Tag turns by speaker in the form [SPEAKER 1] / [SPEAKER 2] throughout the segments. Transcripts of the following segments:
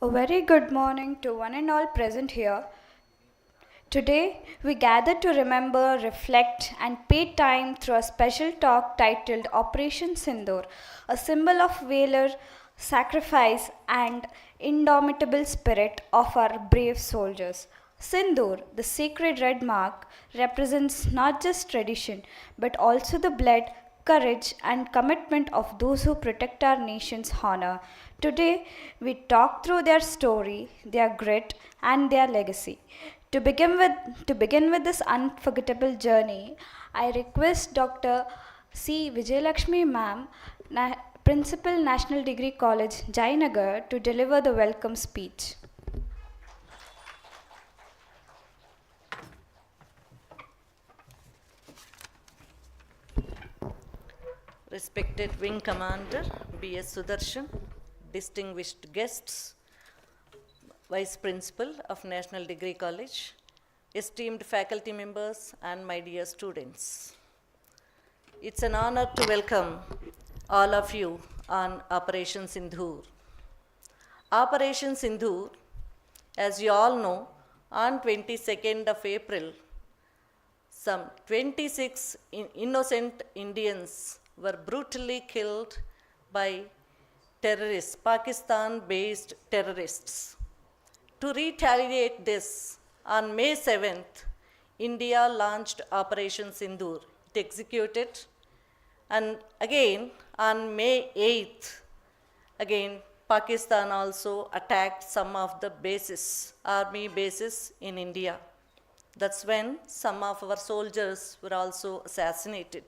[SPEAKER 1] A very good morning to one and all present here. Today, we gather to remember, reflect, and pay time through a special talk titled Operation Sindhoor, a symbol of valor, sacrifice, and indomitable spirit of our brave soldiers. Sindhoor, the sacred red mark, represents not just tradition but also the blood, courage, and commitment of those who protect our nation's honor. Today, we talk through their story, their grit, and their legacy. To begin with this unforgettable journey, I request Dr. C. Vijayalakshmi Ma'am, Principal National Degree College, Jayanagar, to deliver the welcome speech.
[SPEAKER 2] Respected Wing Commander B.S. Sudarshan, distinguished guests, Vice Principal of National Degree College, esteemed faculty members, and my dear students. It's an honor to welcome all of you on Operation Sindhoor. Operation Sindhoor, as you all know, on 22nd of April, some 26 innocent Indians were brutally killed by terrorists, Pakistan-based terrorists. To retaliate this, on May 7th, India launched Operation Sindhoor. It executed, and again on May 8th, again Pakistan also attacked some of the bases, army bases in India. That's when some of our soldiers were also assassinated.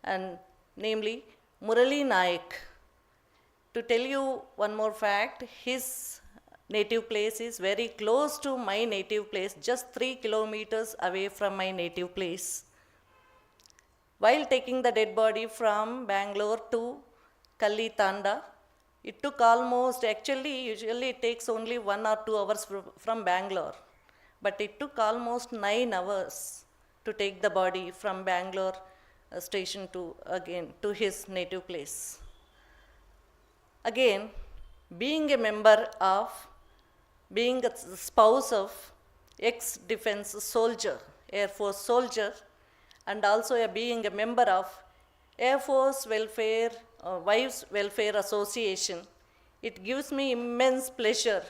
[SPEAKER 2] And namely, Murali Naik. To tell you one more fact, his native place is very close to my native place, just 3 kilometers away from my native place. While taking the dead body from Bangalore to Kalli Tanda, it took almost, usually it takes only 1 or 2 hours from Bangalore. But it took almost 9 hours to take the body from Bangalore station to his native place. Again, being a spouse of ex-defense soldier, Air Force soldier, and also being a member of Air Force Wives Welfare Association, it gives me immense pleasure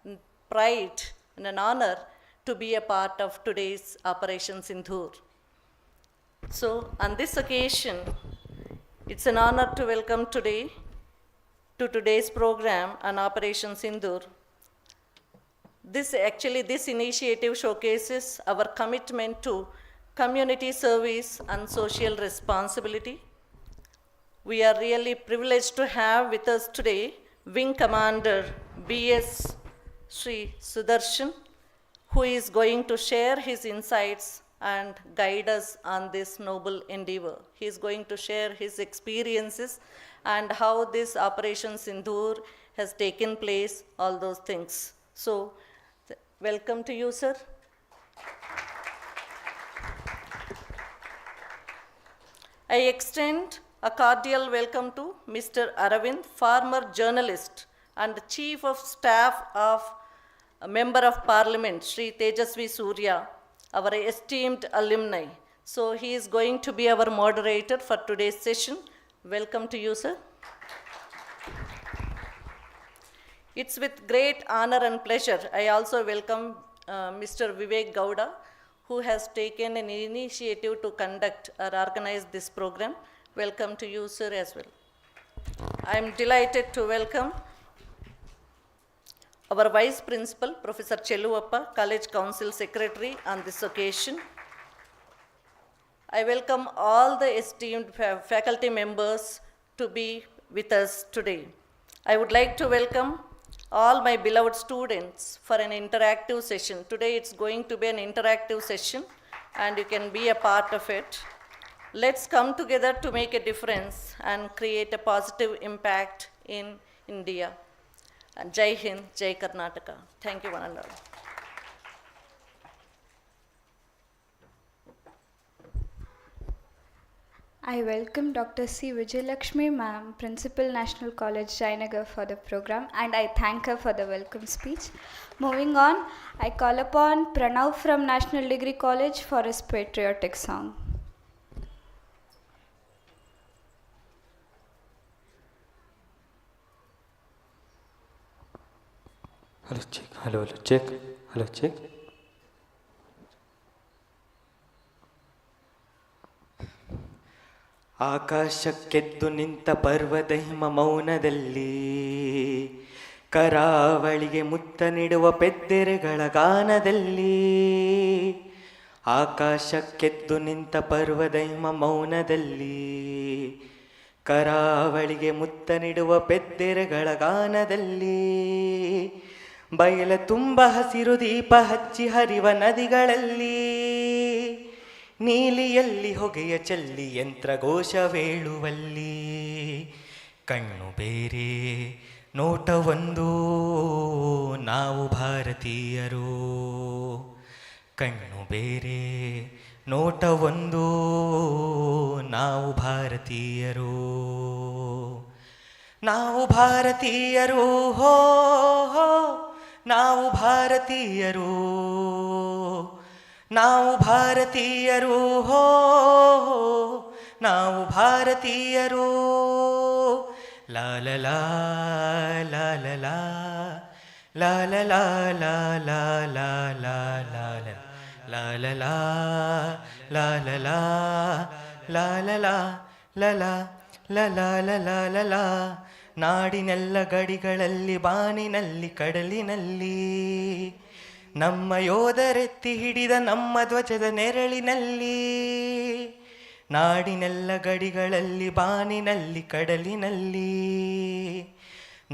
[SPEAKER 2] and pride and an honor to be a part of today's Operation Sindhoor. So, on this occasion, it's an honor to welcome today to today's program on Operation Sindhoor. This initiative showcases our commitment to community service and social responsibility. We are really privileged to have with us today Wing Commander B.S. Sri Sudarshan, who is going to share his insights and guide us on this noble endeavor. He is going to share his experiences and how this Operation Sindhoor has taken place, all those things. So, welcome to you, sir. I extend a cordial welcome to Mr. Aravind, former journalist and Chief of Staff of a Member of Parliament, Sri Tejasvi Surya, our esteemed alumni. So he is going to be our moderator for today's session. Welcome to you, sir. It's with great honor and pleasure I also welcome Mr. Vivek Gowda, who has taken an initiative to conduct or organize this program. Welcome to you, sir, as well. I am delighted to welcome our Vice Principal, Professor Chelluappa, College Council Secretary on this occasion. I welcome all the esteemed faculty members to be with us today. I would like to welcome all my beloved students for an interactive session. Today it's going to be an interactive session and you can be a part of it. Let's come together to make a difference and create a positive impact in India. And Jai Hind, Jai Karnataka. Thank you, one and all.
[SPEAKER 1] I welcome Dr. C. Vijayalakshmi Ma'am, Principal National College, Jayanagar for the program, and I thank her for the welcome speech. Moving on, I call upon Pranav from National Degree College for his patriotic song.
[SPEAKER 3] Hello, check. Hello, check. Hello, check. ಆಕಾಶಕ್ಕೆದ್ದು ನಿಂತ ಪರ್ವತ ಹಿಮ ಮೌನದಲ್ಲಿ ಕರಾವಳಿಗೆ ಮುತ್ತ ನೀಡುವ ಪೆದ್ದೆರೆಗಳ ಗಾನದಲ್ಲಿ ಆಕಾಶಕ್ಕೆದ್ದು ನಿಂತ ಪರ್ವತ ಹಿಮ ಮೌನದಲ್ಲಿ ಕರಾವಳಿಗೆ ಮುತ್ತ ನೀಡುವ ಪೆದ್ದೆರೆಗಳ ಗಾನದಲ್ಲಿ ಬಯಲ ತುಂಬ ಹಸಿರು ದೀಪ ಹಚ್ಚಿ ಹರಿವ ನದಿಗಳಲ್ಲಿ ನೀಲಿಯಲ್ಲಿ ಹೊಗೆಯ ಚಲ್ಲಿ ಯಂತ್ರಘೋಷವೇಳುವಲ್ಲಿ ಕಣ್ಣು ಬೇರೆ ನೋಟವೊಂದು ನಾವು ಭಾರತೀಯರು ಕಣ್ಣು ಬೇರೆ ನೋಟವೊಂದು ನಾವು ಭಾರತೀಯರು ನಾವು ಭಾರತೀಯರು ಹೋ ಹೋ ನಾವು ಭಾರತೀಯರು ನಾವು ಭಾರತೀಯರು ಹೋ ನಾವು ಭಾರತೀಯರು ಲಾಲ ಲಾ ಲಾಲ ಲಾ ಲಾಲ ಲಾ ಲಾಲ ಲಾ ಲಾಲ ಲಾಲ ಲಾ ಲಾಲ ಲಾ ಲಾಲ ಲಾ ಲಲ ಲಲ ಲಲ ನಾಡಿನೆಲ್ಲ ಗಡಿಗಳಲ್ಲಿ ಬಾನಿನಲ್ಲಿ ಕಡಲಿನಲ್ಲಿ ನಮ್ಮ ಯೋಧರೆತ್ತಿ ಹಿಡಿದ ನಮ್ಮ ಧ್ವಜದ ನೆರಳಿನಲ್ಲಿ ನಾಡಿನೆಲ್ಲ ಗಡಿಗಳಲ್ಲಿ ಬಾನಿನಲ್ಲಿ ಕಡಲಿನಲ್ಲಿ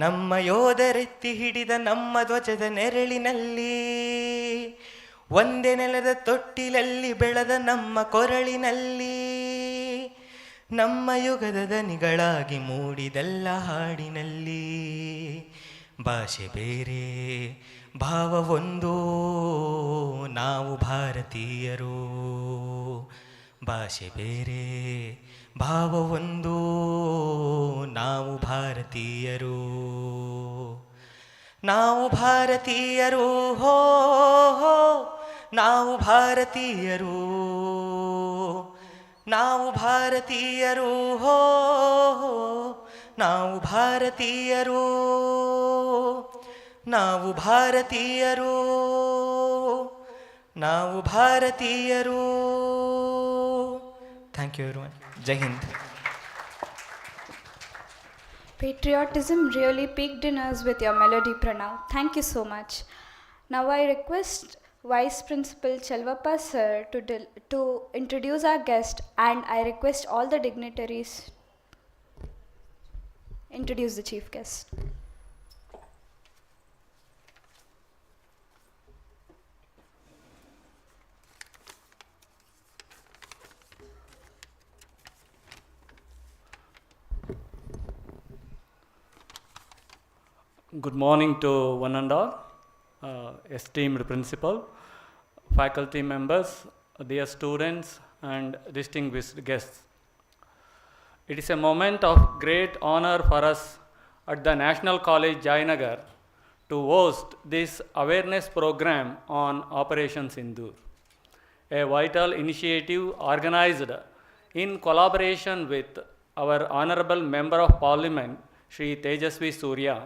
[SPEAKER 3] ನಮ್ಮ ಯೋಧರೆತ್ತಿ ಹಿಡಿದ ನಮ್ಮ ಧ್ವಜದ ನೆರಳಿನಲ್ಲಿ ಒಂದೇ ನೆಲದ ತೊಟ್ಟಿಲಲ್ಲಿ ಬೆಳೆದ ನಮ್ಮ ಕೊರಳಿನಲ್ಲಿ ನಮ್ಮ ಯುಗದ ದನಿಗಳಾಗಿ ಮೂಡಿದೆಲ್ಲ ಹಾಡಿನಲ್ಲಿ ಭಾಷೆ ಬೇರೆ ಭಾವ ಒಂದು ನಾವು ಭಾರತೀಯರು ಭಾಷೆ ಬೇರೆ ಭಾವ ಒಂದು ನಾವು ಭಾರತೀಯರು ನಾವು ಭಾರತೀಯರು ಹೋ ಹೋ ನಾವು ಭಾರತೀಯರು ನಾವು ಭಾರತೀಯರು ಹೋ ಹೋ ನಾವು ಭಾರತೀಯರು ನಾವು ಭಾರತೀಯರು ನಾವು ಭಾರತೀಯರು thank you everyone Jai Hind
[SPEAKER 1] Patriotism really peaked in us with your melody, Pranav. Thank you so much. Now I request Vice Principal Chelvappa sir to introduce our guest, and I request all the dignitaries introduce the chief guest.
[SPEAKER 4] Good morning to one and all, esteemed principal, faculty members, dear students and distinguished guests. It is a moment of great honor for us at the National College Jayanagar to host this awareness program on Operation Sindhoor, a vital initiative organized in collaboration with our Honorable Member of Parliament, Shri Tejasvi Surya,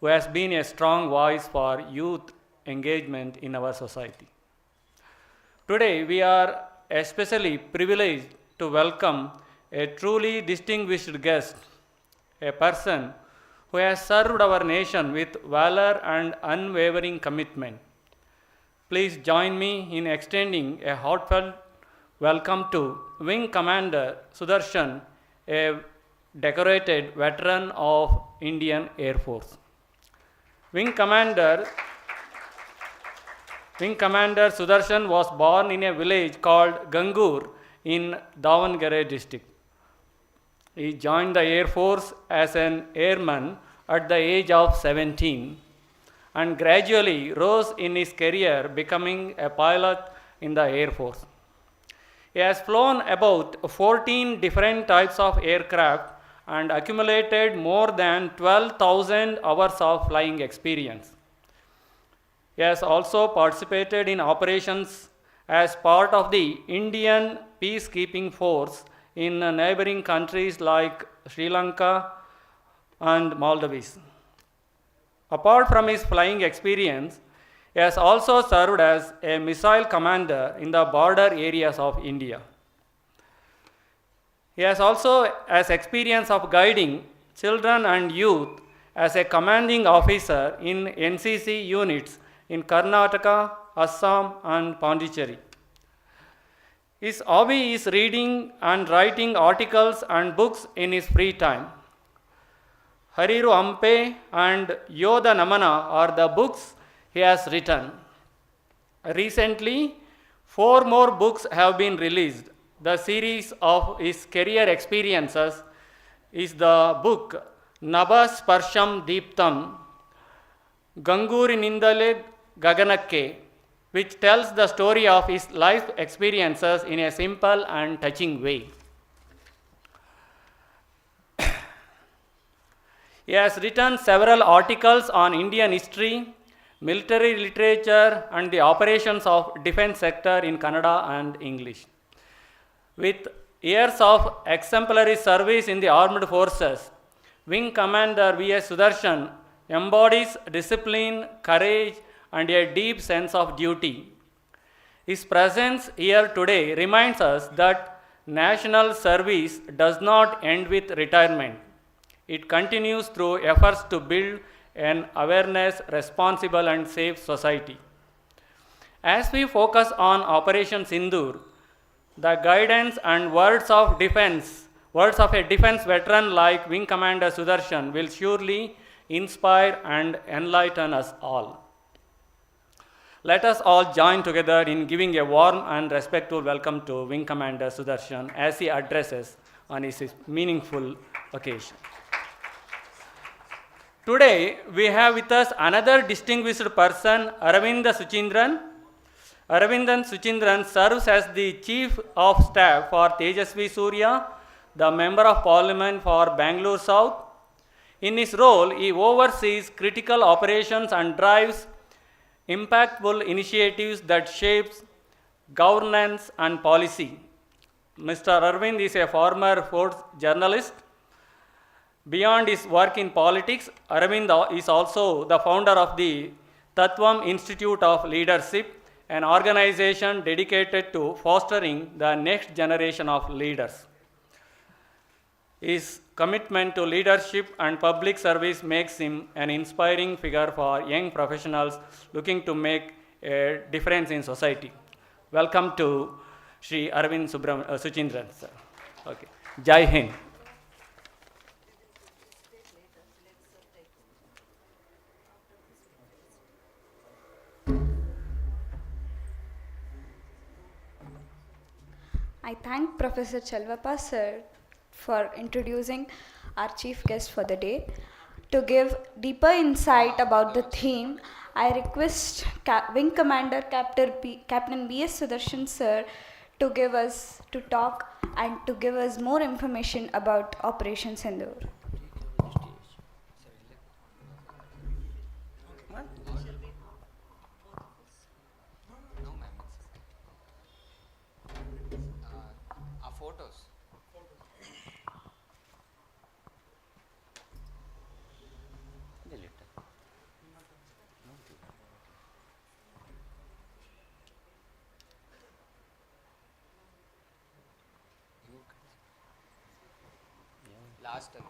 [SPEAKER 4] who has been a strong voice for youth engagement in our society. Today, we are especially privileged to welcome a truly distinguished guest, a person who has served our nation with valor and unwavering commitment. Please join me in extending a heartfelt welcome to Wing Commander Sudarshan, a decorated veteran of Indian Air Force. Wing Commander Sudarshan was born in a village called Gangur in Davangere district. He joined the Air Force as an airman at the age of 17 and gradually rose in his career, becoming a pilot in the Air Force. He has flown about 14 different types of aircraft and accumulated more than 12,000 hours of flying experience. He has also participated in operations as part of the Indian peacekeeping force in neighboring countries like Sri Lanka and Maldives. Apart from his flying experience, he has also served as a missile commander in the border areas of India. He has also has experience of guiding children and youth as a commanding officer in NCC units in Karnataka, Assam, and Pondicherry. His hobby is reading and writing articles and books in his free time. Hariru Ampe and Yoda Namana are the books he has written. Recently, 4 more books have been released. The series of his career experiences is the book Nabasparsham Deeptam, Ganguri Nindale Gaganakke, which tells the story of his life experiences in a simple and touching way. He has written several articles on Indian history, military literature, and the operations of defense sector in Kannada and English. With years of exemplary service in the armed forces, Wing Commander V.S. Sudarshan embodies discipline, courage, and a deep sense of duty. His presence here today reminds us that national service does not end with retirement. It continues through efforts to build an awareness, responsible, and safe society. As we focus on Operation Sindhoor, the guidance and words of a defense veteran like Wing Commander Sudarshan will surely inspire and enlighten us all. Let us all join together in giving a warm and respectful welcome to Wing Commander Sudarshan as he addresses on his meaningful occasion. Today, we have with us another distinguished person, Aravindan Suchindran. Aravindan Suchindran serves as the Chief of Staff for Tejasvi Surya, the Member of Parliament for Bangalore South. In his role, he oversees critical operations and drives impactful initiatives that shapes governance and policy. Mr. Arvind is a former sports journalist. Beyond his work in politics, Aravind is also the founder of the Tattvam Institute of Leadership, an organization dedicated to fostering the next generation of leaders. His commitment to leadership and public service makes him an inspiring figure for young professionals looking to make a difference in society. Welcome to Sri Aravind Suchindran, sir. Okay. Jai Hind.
[SPEAKER 1] I thank Professor Chelvappa sir for introducing our chief guest for the day. To give deeper insight about the theme, I request Wing Commander Captain B.S. Sudarshan sir to talk and to give us more information about Operation Sindhoor.
[SPEAKER 5] Last again.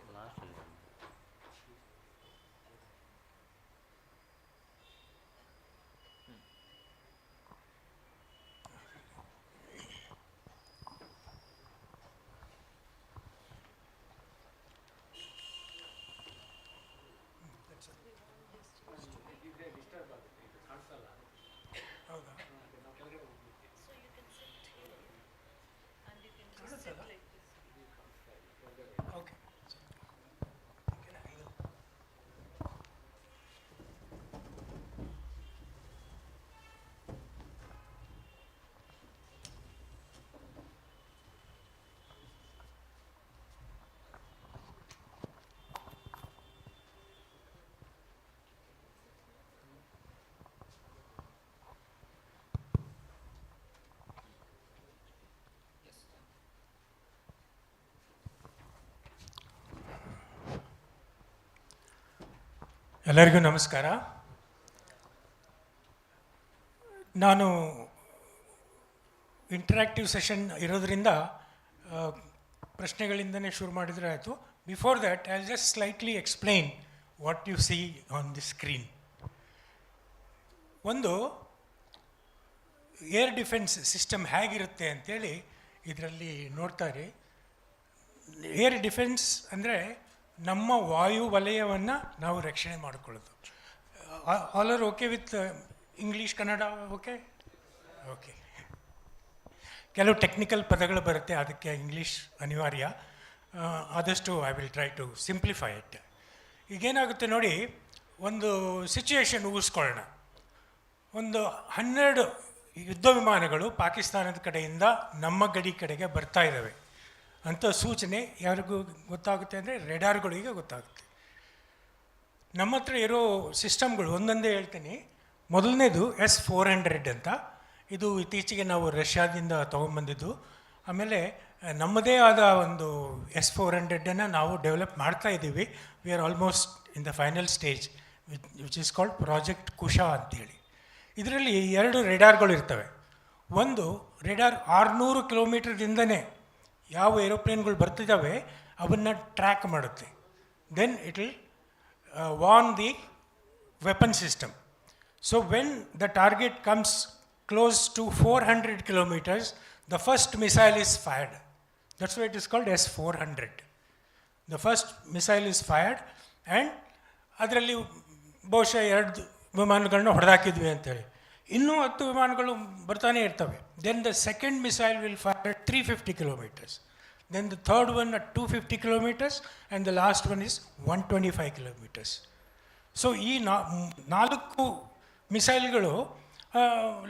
[SPEAKER 6] ಎಲ್ಲರಿಗೂ ನಮಸ್ಕಾರ. ನಾನು interactive session ಇರೋದ್ರಿಂದ ಪ್ರಶ್ನೆಗಳಿಂದನೇ ಶುರು ಮಾಡಿದರೆ ಆಯಿತು. Before that I just slightly explain what U C on the screen. ಒಂದು air defence system ಹೇಗಿರುತ್ತೆ ಅಂತೇಳಿ ಇದರಲ್ಲಿ ನೋಡ್ತಾರೆ. ಏರ್ ಡಿಫೆನ್ಸ್ ಅಂದರೆ ನಮ್ಮ ವಾಯು ವಲಯವನ್ನು ನಾವು ರಕ್ಷಣೆ ಮಾಡಿಕೊಳ್ಳೋದು. All are okay with English Kannada? Okay okay. ಕೆಲವು ಟೆಕ್ನಿಕಲ್ ಪದಗಳು ಬರುತ್ತೆ, ಅದಕ್ಕೆ ಇಂಗ್ಲೀಷ್ ಅನಿವಾರ್ಯ. ಆದಷ್ಟು I will try to simplify it. ಈಗೇನಾಗುತ್ತೆ ನೋಡಿ, ಒಂದು ಸಿಚುಯೇಷನ್ ಊಹಿಸ್ಕೊಳ್ಳೋಣ. ಒಂದು 12 ಯುದ್ಧ ವಿಮಾನಗಳು ಪಾಕಿಸ್ತಾನದ ಕಡೆಯಿಂದ ನಮ್ಮ ಗಡಿ ಕಡೆಗೆ ಬರ್ತಾ ಇದ್ದಾವೆ ಅಂಥ ಸೂಚನೆ ಯಾರಿಗೂ ಗೊತ್ತಾಗುತ್ತೆ ಅಂದರೆ ರೆಡಾರ್ಗಳಿಗೆ ಗೊತ್ತಾಗುತ್ತೆ. ನಮ್ಮ ಹತ್ರ ಇರೋ ಸಿಸ್ಟಮ್ಗಳು ಒಂದೊಂದೇ ಹೇಳ್ತೀನಿ. ಮೊದಲನೇದು S-400 ಅಂತ. ಇದು ಇತ್ತೀಚೆಗೆ ನಾವು ರಷ್ಯಾದಿಂದ ತೊಗೊಂಬಂದಿದ್ದು. ಆಮೇಲೆ ನಮ್ಮದೇ ಆದ ಒಂದು S-400 ನಾವು ಡೆವಲಪ್ ಮಾಡ್ತಾ ಇದ್ದೀವಿ. We are almost in the final stage which is called project Kusha ಅಂತೇಳಿ. ಇದರಲ್ಲಿ 2 ರೆಡಾರ್ಗಳು ಇರ್ತವೆ. ಒಂದು ರೆಡಾರ್ 600 ಕಿಲೋಮೀಟರ್ದಿಂದನೇ ಯಾವ ಏರೋಪ್ಲೇನ್ಗಳು ಬರ್ತಿದ್ದಾವೆ ಅವನ್ನು ಟ್ರ್ಯಾಕ್ ಮಾಡುತ್ತೆ. Then it will warn the weapon system. So when the target comes close to 400 kilometers, the first missile is fired. That's why it is called S-400. The first missile is fired and ಅದರಲ್ಲಿ ಬಹುಶಃ 2 ವಿಮಾನಗಳನ್ನ ಹೊಡೆದಾಕಿದ್ವಿ ಅಂತೇಳಿ. ಇನ್ನೂ 10 ವಿಮಾನಗಳು ಬರ್ತಾನೆ ಇರ್ತವೆ. Then the second missile will fire at 350 kilometers. Then the third one at 250 kilometers and the last one is 125 kilometers. So ಈ 4 ಮಿಸೈಲ್ಗಳು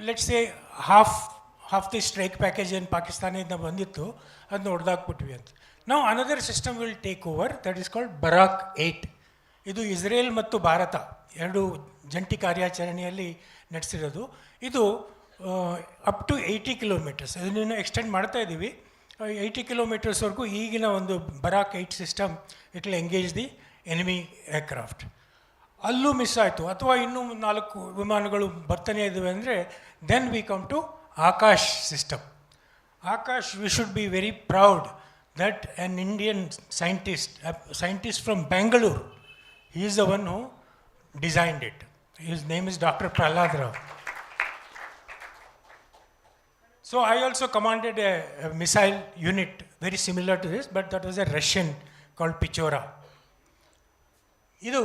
[SPEAKER 6] let's say half the strike package ಏನು ಪಾಕಿಸ್ತಾನದಿಂದ ಬಂದಿತ್ತು ಅದನ್ನ ಹೊಡೆದಾಕ್ಬಿಟ್ವಿ ಅಂತ. ನಾವು another system will take over, that is called Barak 8. ಇದು ಇಸ್ರೇಲ್ ಮತ್ತು ಭಾರತ 2 ಜಂಟಿ ಕಾರ್ಯಾಚರಣೆಯಲ್ಲಿ ನಡೆಸಿರೋದು. ಇದು ಅಪ್ ಟು 80 kilometers, ಅದನ್ನು ಎಕ್ಸ್ಟೆಂಡ್ ಮಾಡ್ತಾ ಇದ್ದೀವಿ. 80 kilometersವರೆಗೂ ಈಗಿನ ಒಂದು Barak 8 system it will engage the enemy aircraft. ಅಲ್ಲೂ ಮಿಸ್ ಆಯಿತು ಅಥವಾ ಇನ್ನೂ 4 ವಿಮಾನಗಳು ಬರ್ತಾನೆ ಇದ್ದಾವೆ ಅಂದರೆ then we come to Akash system. Akash, we should be very proud that an Indian scientist from Bangalore, he is the one who designed it. His name is Dr. Prahlad Rao. So I also commanded a missile unit very similar to this, but that was a Russian called Pichora. ಇದು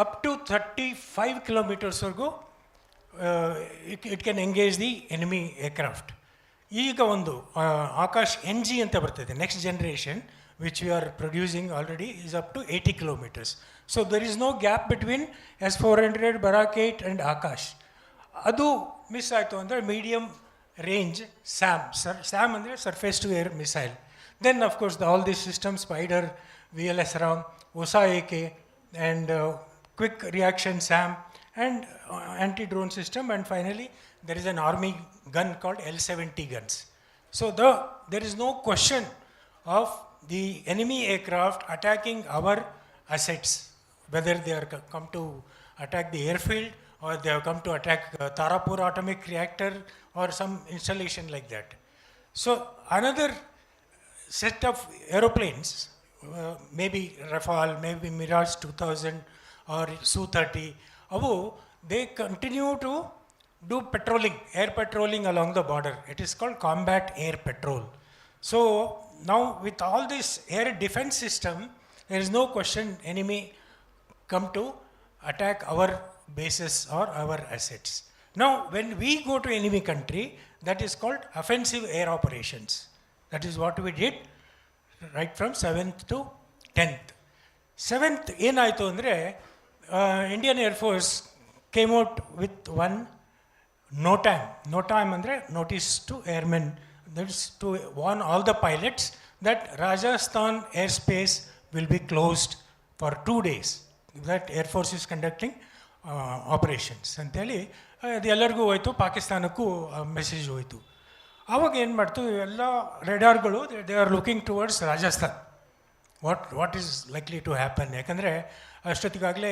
[SPEAKER 6] up to 35 kilometers ವರೆಗೂ it can engage the enemy aircraft. ಈಗ ಒಂದು Akash NG ಅಂತ ಬರ್ತದೆ, next generation, which we are producing already, is up to 80 kilometers. So there is no gap between S-400, Barak 8 and Akash. ಅದು miss ಆಯಿತು ಅಂದರೆ medium range SAM ಅಂದರೆ surface to air missile. Then of course all this system, Spyder, VLS RAM, OSA AK and quick reaction SAM and anti-drone system, and finally there is an army gun called L-70 guns. So there is no question of the enemy aircraft attacking our assets, whether they are come to attack the airfield or they have come to attack Tarapur atomic reactor or some installation like that. So another set of aeroplanes, maybe Rafale, maybe Mirage 2000 or Su-30, they continue to do patrolling, air patrolling along the border. It is called combat air patrol. So now with all this air defense system, there is no question enemy come to attack our bases or our assets. Now when we go to enemy country, that is called offensive air operations. That is what we did right from 7th to 10th. 7th ಏನಾಯಿತು ಅಂದರೆ Indian air force came out with one NOTAM ಅಂದರೆ notice to airmen, that is to warn all the pilots that Rajasthan airspace will be closed for 2 days. That Air Force is conducting operations ಅಂತೇಳಿ ಅದು ಎಲ್ಲರಿಗೂ ಹೋಯಿತು, ಪಾಕಿಸ್ತಾನಕ್ಕೂ message ಹೋಯಿತು. ಆವಾಗ ಏನು ಮಾಡ್ತು, ಎಲ್ಲ ರೆಡಾರ್ಗಳು they are looking towards Rajasthan. What is likely to happen. ಯಾಕಂದರೆ ಅಷ್ಟೊತ್ತಿಗಾಗಲೇ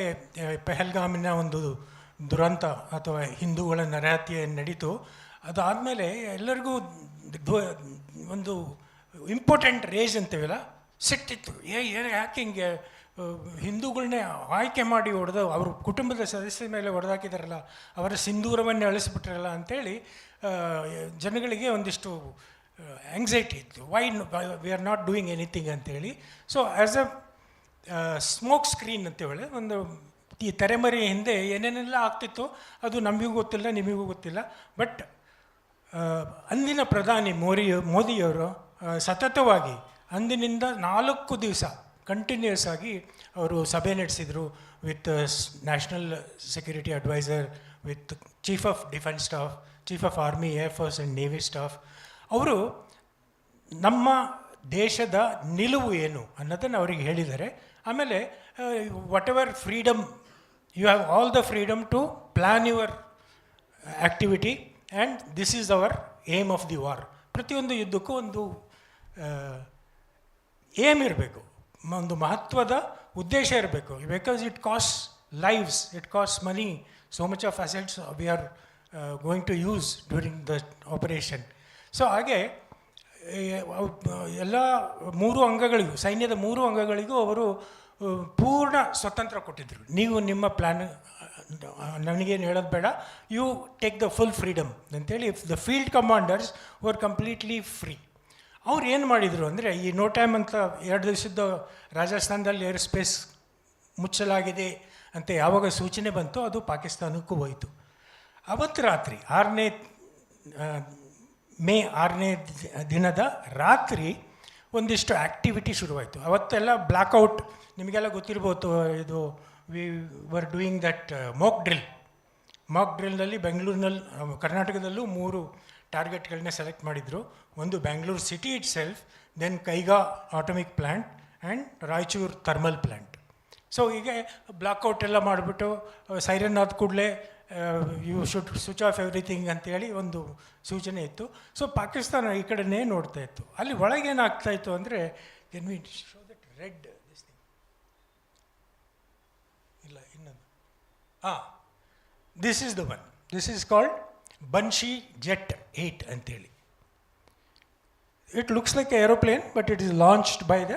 [SPEAKER 6] ಪೆಹಲ್ಗಾಮಿನ ಒಂದು ದುರಂತ ಅಥವಾ ಹಿಂದೂಗಳ ನರಹತ್ಯೆ ನಡೀತು. ಅದಾದಮೇಲೆ ಎಲ್ಲರಿಗೂ ಒಂದು ಇಂಪಾರ್ಟೆಂಟ್ ರೇಜ್ ಅಂತೀವಲ್ಲ, ಸಿಟ್ಟಿತ್ತು. ಯಾಕೆ ಹಿಂಗೆ ಹಿಂದೂಗಳನ್ನೇ ಆಯ್ಕೆ ಮಾಡಿ ಹೊಡೆದು ಅವ್ರ ಕುಟುಂಬದ ಸದಸ್ಯರ ಮೇಲೆ ಹೊಡೆದಾಕಿದಾರಲ್ಲ, ಅವರ ಸಿಂಧೂರವನ್ನೇ ಅಳಿಸ್ಬಿಟ್ರಲ್ಲ ಅಂಥೇಳಿ ಜನಗಳಿಗೆ ಒಂದಿಷ್ಟು ಆಂಗ್ಸೈಟಿ ಇತ್ತು. Why we are not doing anything ಅಂತೇಳಿ. So as a smoke screen ಅಂತೇಳಿ ಒಂದು ಈ ತೆರೆಮರೆ ಹಿಂದೆ ಏನೇನೆಲ್ಲ ಆಗ್ತಿತ್ತು ಅದು ನಮಗೂ ಗೊತ್ತಿಲ್ಲ, ನಿಮಗೂ ಗೊತ್ತಿಲ್ಲ. ಬಟ್ ಅಂದಿನ ಪ್ರಧಾನಿ ಮೋದಿಯವರು ಸತತವಾಗಿ ಅಂದಿನಿಂದ 4 ದಿವಸ ಕಂಟಿನ್ಯೂಸ್ ಆಗಿ ಅವರು ಸಭೆ ನಡೆಸಿದರು with national security adviser, with chief of defence staff, chief of army, air force and navy staff. ಅವರು ನಮ್ಮ ದೇಶದ ನಿಲುವು ಏನು ಅನ್ನೋದನ್ನು ಅವರಿಗೆ ಹೇಳಿದ್ದಾರೆ. ಆಮೇಲೆ whatever freedom, you have all the freedom to plan your activity and this is our aim of the war. ಪ್ರತಿಯೊಂದು ಯುದ್ಧಕ್ಕೂ ಒಂದು ಏಮ್ ಇರಬೇಕು, ಒಂದು ಮಹತ್ವದ ಉದ್ದೇಶ ಇರಬೇಕು. Because it cost lives, it cost money, so much of assets we are going to use during the operation. So ಹಾಗೆ ಎಲ್ಲ 3 ಅಂಗಗಳಿಗೂ, ಸೈನ್ಯದ 3 ಅಂಗಗಳಿಗೂ ಅವರು ಪೂರ್ಣ ಸ್ವತಂತ್ರ ಕೊಟ್ಟಿದ್ದರು. ನೀವು ನಿಮ್ಮ ಪ್ಲ್ಯಾನ್ ನನಗೇನು ಹೇಳೋದು ಬೇಡ, you take the full freedom ಅಂತೇಳಿ. The field commanders were completely free. ಅವ್ರು ಏನು ಮಾಡಿದರು ಅಂದರೆ, ಈ ನೋ ಟೈಮ್ ಅಂತ 2 ದಿವಸದ ರಾಜಸ್ಥಾನದಲ್ಲಿ ಏರ್ ಸ್ಪೇಸ್ ಮುಚ್ಚಲಾಗಿದೆ ಅಂತ ಯಾವಾಗ ಸೂಚನೆ ಬಂತು ಅದು ಪಾಕಿಸ್ತಾನಕ್ಕೂ ಹೋಯಿತು. ಅವತ್ತು ರಾತ್ರಿ ಮೇ 6ನೇ ದಿನದ ರಾತ್ರಿ ಒಂದಿಷ್ಟು ಆ್ಯಕ್ಟಿವಿಟಿ ಶುರುವಾಯಿತು. ಅವತ್ತೆಲ್ಲ ಬ್ಲ್ಯಾಕ್ಔಟ್, ನಿಮಗೆಲ್ಲ ಗೊತ್ತಿರ್ಬೋದು. ಇದು we were doing that mock ಡ್ರಿಲ್ನಲ್ಲಿ ಬೆಂಗಳೂರಿನಲ್ಲಿ, ಕರ್ನಾಟಕದಲ್ಲೂ 3 ಟಾರ್ಗೆಟ್ಗಳನ್ನ ಸೆಲೆಕ್ಟ್ ಮಾಡಿದರು. ಒಂದು Bengaluru city itself, then Kaiga atomic plant and Raichur thermal plant. So ಹೀಗೆ ಬ್ಲ್ಯಾಕ್ಔಟ್ ಎಲ್ಲ ಮಾಡಿಬಿಟ್ಟು ಸೈರನ್ ಆದ ಕೂಡಲೇ you should switch off everything ಅಂತೇಳಿ ಒಂದು ಸೂಚನೆ ಇತ್ತು. ಸೊ ಪಾಕಿಸ್ತಾನ ಈ ಕಡೆನೇ ನೋಡ್ತಾ ಇತ್ತು. ಅಲ್ಲಿ ಒಳಗೇನಾಗ್ತಾಯಿತ್ತು ಅಂದರೆ, can we show that red this thing? ಇಲ್ಲ, ಇನ್ನೊಂದು. This is the one. This is called Banshee jet 8 ಅಂತೇಳಿ. It looks like a aeroplane, but it is launched by the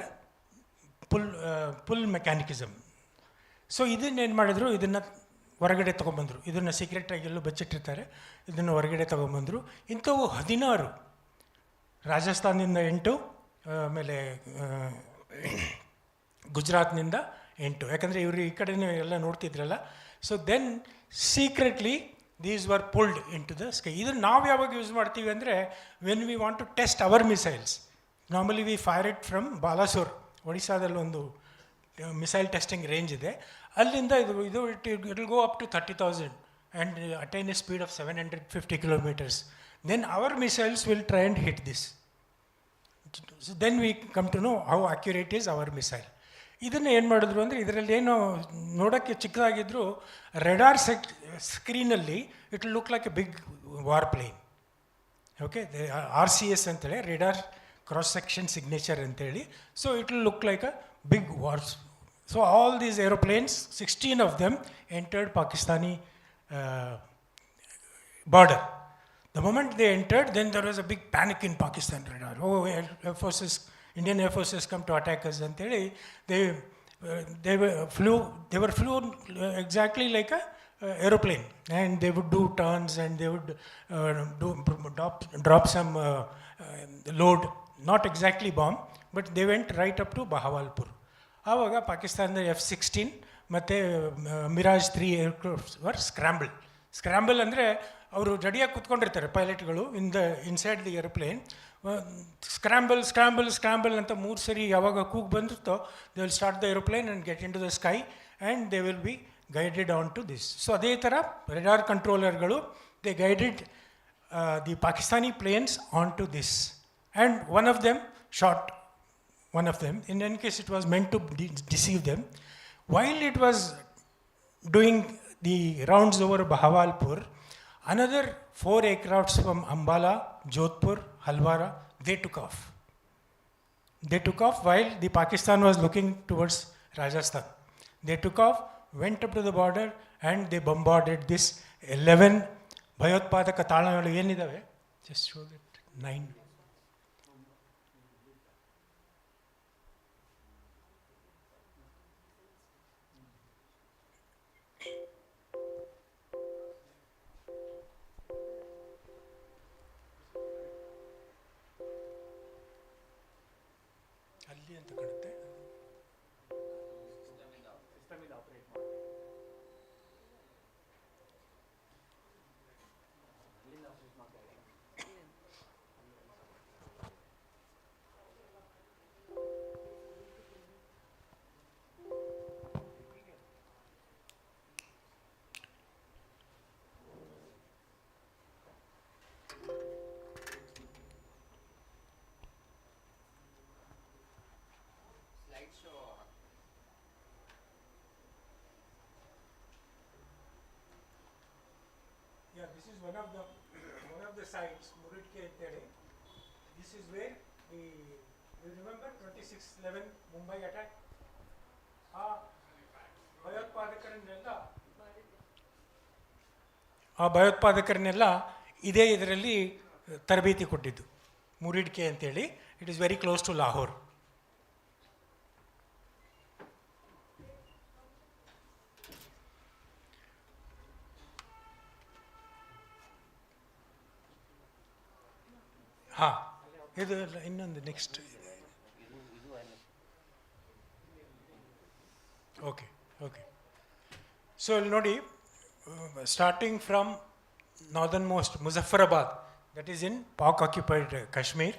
[SPEAKER 6] pull mechanism. So ಇದನ್ನೇನು ಮಾಡಿದ್ರು, ಇದನ್ನು ಹೊರಗಡೆ ತೊಗೊಂಬಂದರು. ಇದನ್ನು ಸೀಕ್ರೆಟಾಗಿ ಎಲ್ಲೂ ಬಚ್ಚಿಟ್ಟಿರ್ತಾರೆ, ಇದನ್ನು ಹೊರಗಡೆ ತೊಗೊಂಬಂದರು. ಇಂಥವು 16, ರಾಜಸ್ಥಾನದಿಂದ 8, ಆಮೇಲೆ ಗುಜರಾತ್ನಿಂದ 8, ಯಾಕಂದರೆ ಇವರು ಈ ಕಡೆನೇ ಎಲ್ಲ ನೋಡ್ತಿದ್ರಲ್ಲ. So then secretly these were pulled into the sky. ಇದನ್ನು ನಾವು ಯಾವಾಗ ಯೂಸ್ ಮಾಡ್ತೀವಿ ಅಂದರೆ, when we want to test our missiles. Normally we fire it from Balasore, ಒಡಿಸ್ಸಾದಲ್ಲಿ ಒಂದು ಮಿಸೈಲ್ ಟೆಸ್ಟಿಂಗ್ ರೇಂಜ್ ಇದೆ. ಅಲ್ಲಿಂದ ಇದು it will go up to 30,000 and attain a speed of 750 kilometers. Then our missiles will try and hit this. Then we come to know how accurate is our missile. ಇದನ್ನು ಏನು ಮಾಡಿದ್ರು ಅಂದರೆ, ಇದರಲ್ಲಿ ಏನು ನೋಡೋಕ್ಕೆ ಚಿಕ್ಕದಾಗಿದ್ದರೂ ರೆಡಾರ್ ಸ್ಕ್ರೀನಲ್ಲಿ it will look like a big war plane. Okay, RCS ಅಂತೇಳಿ, ರೆಡಾರ್ ಕ್ರಾಸ್ ಸೆಕ್ಷನ್ ಸಿಗ್ನೇಚರ್ ಅಂತೇಳಿ. So it will look like a big wars. So all these aeroplanes, 16 of them entered Pakistani border. The moment they entered, then there was a big panic in Pakistan radar. Oh, Indian Air Forces come to attack us. And they were flew exactly like a aeroplane, and they would do turns and they would drop some load, not exactly bomb, but they went right up to Bahawalpur. ಆವಾಗ ಪಾಕಿಸ್ತಾನದ F-16 ಮತ್ತು Mirage 3 aircrafts var scramble ಅಂದರೆ ಅವರು ಜಡಿಯಾಗಿ ಕೂತ್ಕೊಂಡಿರ್ತಾರೆ ಪೈಲಟ್ಗಳು inside the aeroplane. Scramble ಅಂತ 3 ಸರಿ ಯಾವಾಗ ಕೂಗ್ ಬಂದಿರ್ತೋ, they will start the aeroplane and get into the sky and they will be guided onto this. So ಅದೇ ಥರ ರೆಡಾರ್ ಕಂಟ್ರೋಲರ್ಗಳು, they guided the Pakistani planes onto this and one of them. In any case, it was meant to deceive them. While it was doing the rounds over Bahawalpur, another 4 aircrafts from Ambala, Jodhpur, Halwara, they took off. They took off while the Pakistan was looking towards Rajasthan. They took off, went up to the border, and they bombarded this 11 ಭಯೋತ್ಪಾದಕ ತಾಣಗಳು ಏನಿದ್ದಾವೆ. Just show that 9. ಅಲ್ಲಿ ಅಂತ ಕಾಣುತ್ತೆ. Yeah, this is one of the sites, Muridke anteli. This is where you remember 26/11 Mumbai attack. ಭಯೋತ್ಪಾದಕರನ್ನೆಲ್ಲ ಇದೇ ಇದರಲ್ಲಿ ತರಬೇತಿ ಕೊಟ್ಟಿದ್ದು ಮುರಿಡ್ಕೆ ಅಂತೇಳಿ. It is very close to Lahore. ಹಾಂ, ಇದು ಇನ್ನೊಂದು ನೆಕ್ಸ್ಟ್. Okay okay. ಸೊ ಇಲ್ಲಿ ನೋಡಿ, starting from northern most Muzaffarabad, that is in Pak occupied Kashmir,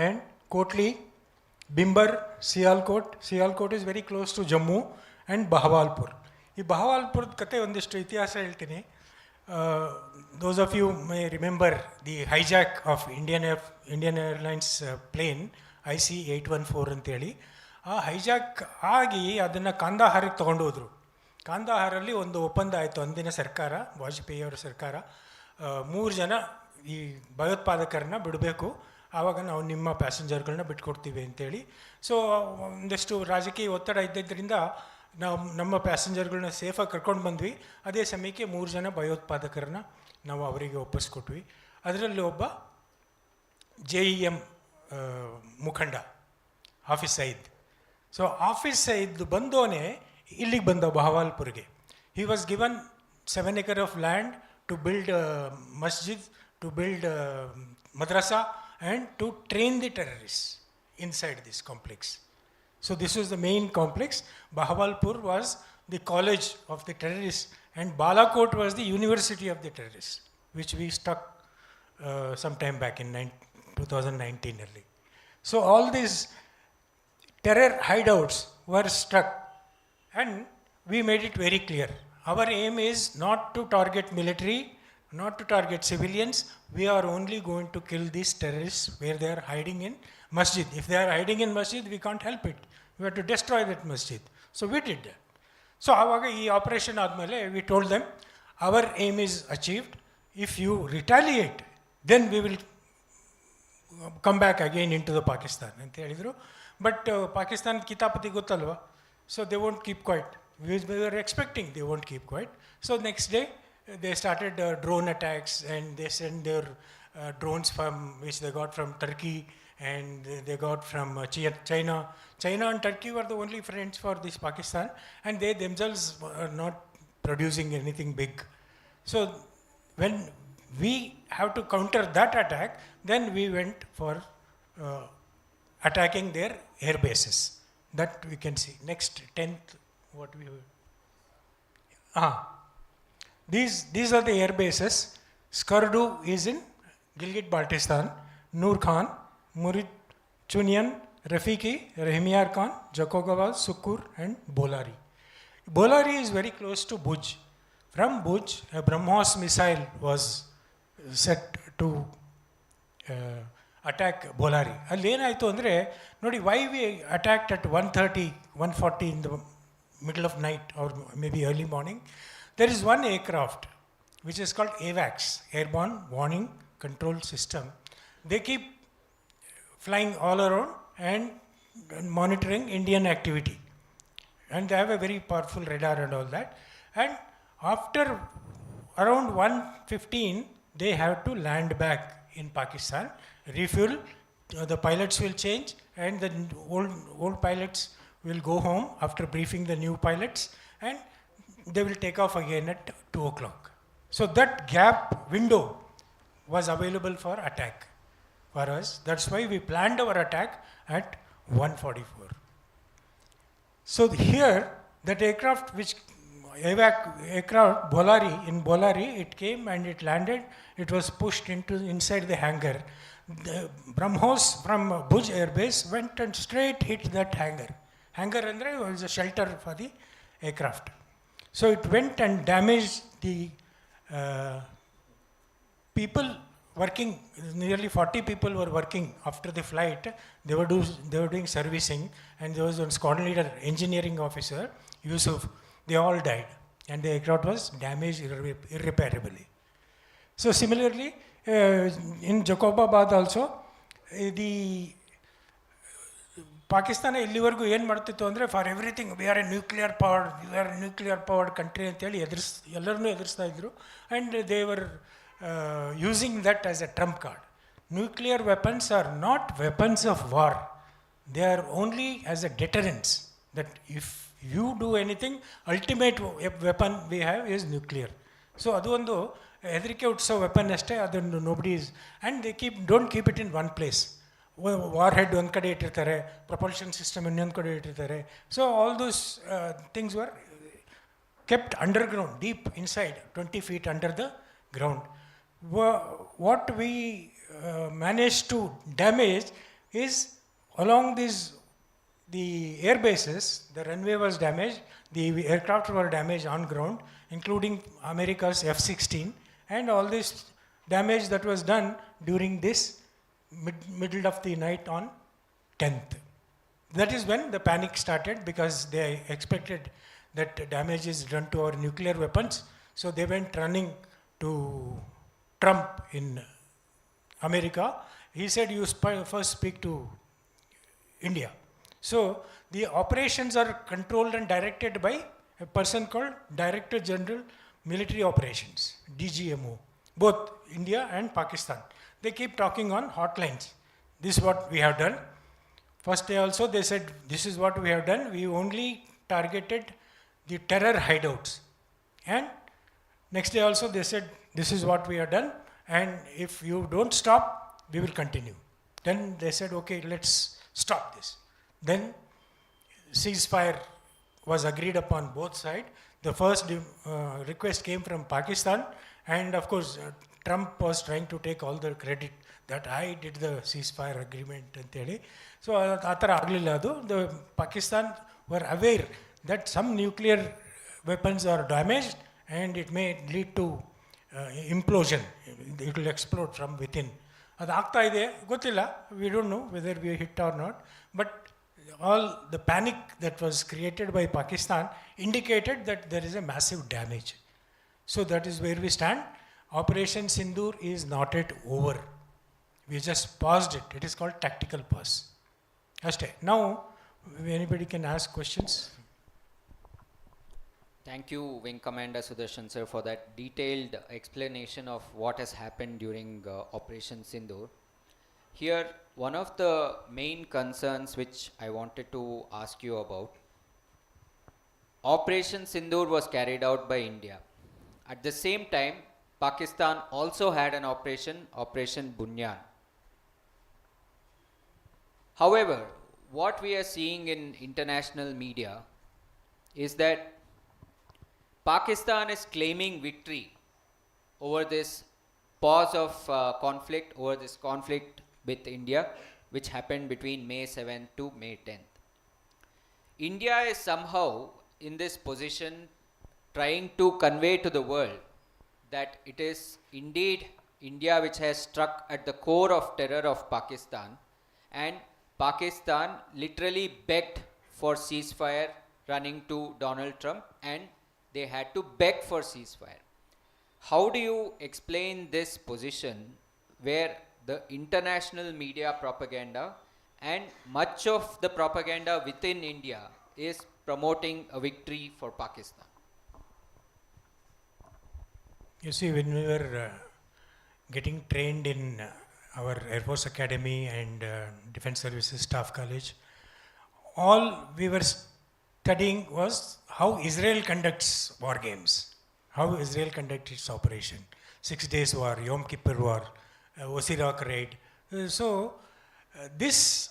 [SPEAKER 6] and Kotli, Bimbar, Sialkot is very close to Jammu, and Bahawalpur. ಈ ಬಹವಾಲ್ಪುರದ ಕತೆ ಒಂದಿಷ್ಟು ಇತಿಹಾಸ ಹೇಳ್ತೀನಿ. Those of you may remember the hijack of Indian Airlines plane IC-814 ಅಂತೇಳಿ. ಆ hijack ಆಗಿ ಅದನ್ನು ಕಾಂದಾಹಾರಕ್ಕೆ ತೊಗೊಂಡು ಹೋದರು. ಕಾಂದಾಹಾರಲ್ಲಿ ಒಂದು ಒಪ್ಪಂದ ಆಯಿತು. ಅಂದಿನ ಸರ್ಕಾರ, ವಾಜಪೇಯಿಯವರ ಸರ್ಕಾರ, 3 ಜನ ಈ ಭಯೋತ್ಪಾದಕರನ್ನ ಬಿಡಬೇಕು, ಆವಾಗ ನಾವು ನಿಮ್ಮ ಪ್ಯಾಸೆಂಜರ್ಗಳನ್ನ ಬಿಟ್ಕೊಡ್ತೀವಿ ಅಂತೇಳಿ. ಸೊ ಒಂದಷ್ಟು ರಾಜಕೀಯ ಒತ್ತಡ ಇದ್ದಿದ್ದರಿಂದ ನಾವು ನಮ್ಮ ಪ್ಯಾಸೆಂಜರ್ಗಳನ್ನ ಸೇಫಾಗಿ ಕರ್ಕೊಂಡು ಬಂದ್ವಿ. ಅದೇ ಸಮಯಕ್ಕೆ 3 ಜನ ಭಯೋತ್ಪಾದಕರನ್ನ ನಾವು ಅವರಿಗೆ ಒಪ್ಪಿಸ್ಕೊಟ್ವಿ. ಅದರಲ್ಲಿ ಒಬ್ಬ JEM ಮುಖಂಡ ಹಾಫಿಸ್ ಸಯೀದ್. ಸೊ ಹಾಫಿಸ್ ಸಯೀದ್ ಬಂದೋನೆ ಇಲ್ಲಿಗೆ ಬಂದ ಬಹವಾಲ್ಪುರ್ಗೆ. He was given 7 acres of land to build a masjid, to build a madrasa, and to train the terrorists inside this complex. So this was the main complex. Bahawalpur was the college of the terrorists, and Balakot was the university of the terrorists, which we stuck some time back in 2019 early. So all these terror hideouts were struck, and we made it very clear. Our aim is not to target military, not to target civilians. We are only going to kill these terrorists where they are hiding in masjid. If they are hiding in masjid, we can't help it. We have to destroy that masjid. So we did that. So ಆವಾಗ ಈ operation ಆದಮೇಲೆ we told them, our aim is achieved. If you retaliate, then we will come back again into the Pakistan ಅಂತ ಹೇಳಿದರು. But Pakistan ಕಿತಾಪತಿ ಗೊತ್ತಲ್ವ, so they won't keep quiet. We were expecting they won't keep quiet. So next day they started drone attacks, and they sent their drones from which they got from Turkey, and they got from China. China and Turkey were the only friends for this Pakistan, and they themselves are not producing anything big. So when we have to counter that attack, then we went for attacking their air bases. That we can see. Next, 10th, what we have. These are the air bases. Skardu is in Gilgit-Baltistan. Noor Khan, Murid, Chunian, Rafiki, Rahimyar Khan, Jakogabad, Sukkur, and Bolari. Bolari is very close to Bhuj. From Bhuj, a BrahMos missile was set to attack Bolari. ಅಲ್ಲಿ ಏನಾಯಿತು ಅಂದರೆ ನೋಡಿ, why we attacked at 1:30, 1:40 in the middle of night or maybe early morning. There is one aircraft which is called AWACS, Airborne Warning Control System. They keep flying all around and monitoring Indian activity. And they have a very powerful radar and all that. And after around 1:15, they have to land back in Pakistan, refuel, the pilots will change, and the old pilots will go home after briefing the new pilots, and they will take off again at 2 o'clock. So that gap window was available for attack for us. That's why we planned our attack at 1:44. So here, that aircraft which aircraft Bolari, it came and it landed. It was pushed inside the hangar. The BrahMos from Bhuj Air Base went and straight hit that hangar. Hangar andre was a shelter for the aircraft. So it went and damaged the people working. Nearly 40 people were working after the flight. They were doing servicing, and there was one squadron leader, engineering officer, Yusuf. They all died, and the aircraft was damaged irreparably. So similarly, in Jacobabad also, the Pakistan ಇಲ್ಲಿವರೆಗೂ ಏನು ಮಾಡ್ತಿತ್ತು ಅಂದರೆ, for everything we are a nuclear powered country ಅಂತೇಳಿ ಎಲ್ಲರನ್ನೂ ಎದುರಿಸ್ತಾ ಇದ್ರು. And they were using that as a trump card. Nuclear weapons are not weapons of war, they are only as a deterrence, that if you do anything, ultimate weapon we have is nuclear. So ಅದು ಒಂದು ಹೆದರಿಕೆ ಹುಟ್ಟಿಸೋ weapon ಅಷ್ಟೇ. ಅದನ್ನು nobody is, and they don't keep it in one place. Warhead ಒಂದು ಕಡೆ ಇಟ್ಟಿರ್ತಾರೆ, propulsion system ಇನ್ನೊಂದು ಕಡೆ ಇಟ್ಟಿರ್ತಾರೆ. So all those things were kept underground, deep inside, 20 feet under the ground. What we manage to damage is along the air bases, the runway was damaged, the aircraft were damaged on ground, including America's F-16, and all this damage that was done during this middle of the night on 10th. That is when the panic started, because they expected that damage is done to our nuclear weapons. So they went running to Trump in America. He said, you first speak to India. So the operations are controlled and directed by a person called Director General Military Operations, DGMO, both India and Pakistan. They keep talking on hotlines. This is what we have done. First day also they said, this is what we have done. We only targeted the terror hideouts. And next day also they said, this is what we have done. And if you don't stop, we will continue. Then they said, okay, let's stop this. Then ceasefire was agreed upon both sides. The first request came from Pakistan, and of course Trump was trying to take all the credit that I did the ceasefire agreement anteli. So ಆ ಥರ ಆಗಲಿಲ್ಲ ಅದು. The Pakistan were aware that some nuclear weapons are damaged and it may lead to implosion. It will explode from within. ಅದು ಆಗ್ತಾ ಇದೆ, ಗೊತ್ತಿಲ್ಲ, we don't know whether we hit or not, but all the panic that was created by Pakistan indicated that there is a massive damage. So that is where we stand. Operation Sindhoor is not yet over. We just paused it. It is called tactical pause. Ashte. Now, anybody can ask questions.
[SPEAKER 5] Thank you, Wing Commander Sudarshan sir, for that detailed explanation of what has happened during Operation Sindhoor. Here, one of the main concerns which I wanted to ask you about, Operation Sindhoor was carried out by India. At the same time, Pakistan also had an Operation Bunyan. However, what we are seeing in international media is that Pakistan is claiming victory over this pause of conflict, over this conflict with India, which happened between May 7th to May 10th. India is somehow in this position trying to convey to the world that it is indeed India which has struck at the core of terror of Pakistan, and Pakistan literally begged for ceasefire, running to Donald Trump, and they had to beg for ceasefire. How do you explain this position where the international media propaganda and much of the propaganda within India is promoting a victory for Pakistan.
[SPEAKER 6] You see, when we were getting trained in our Air Force Academy and Defense Services Staff College, all we were studying was how Israel conducts war games, how Israel conducts its operation. 6 Days War, Yom Kippur War, Osirak Raid. This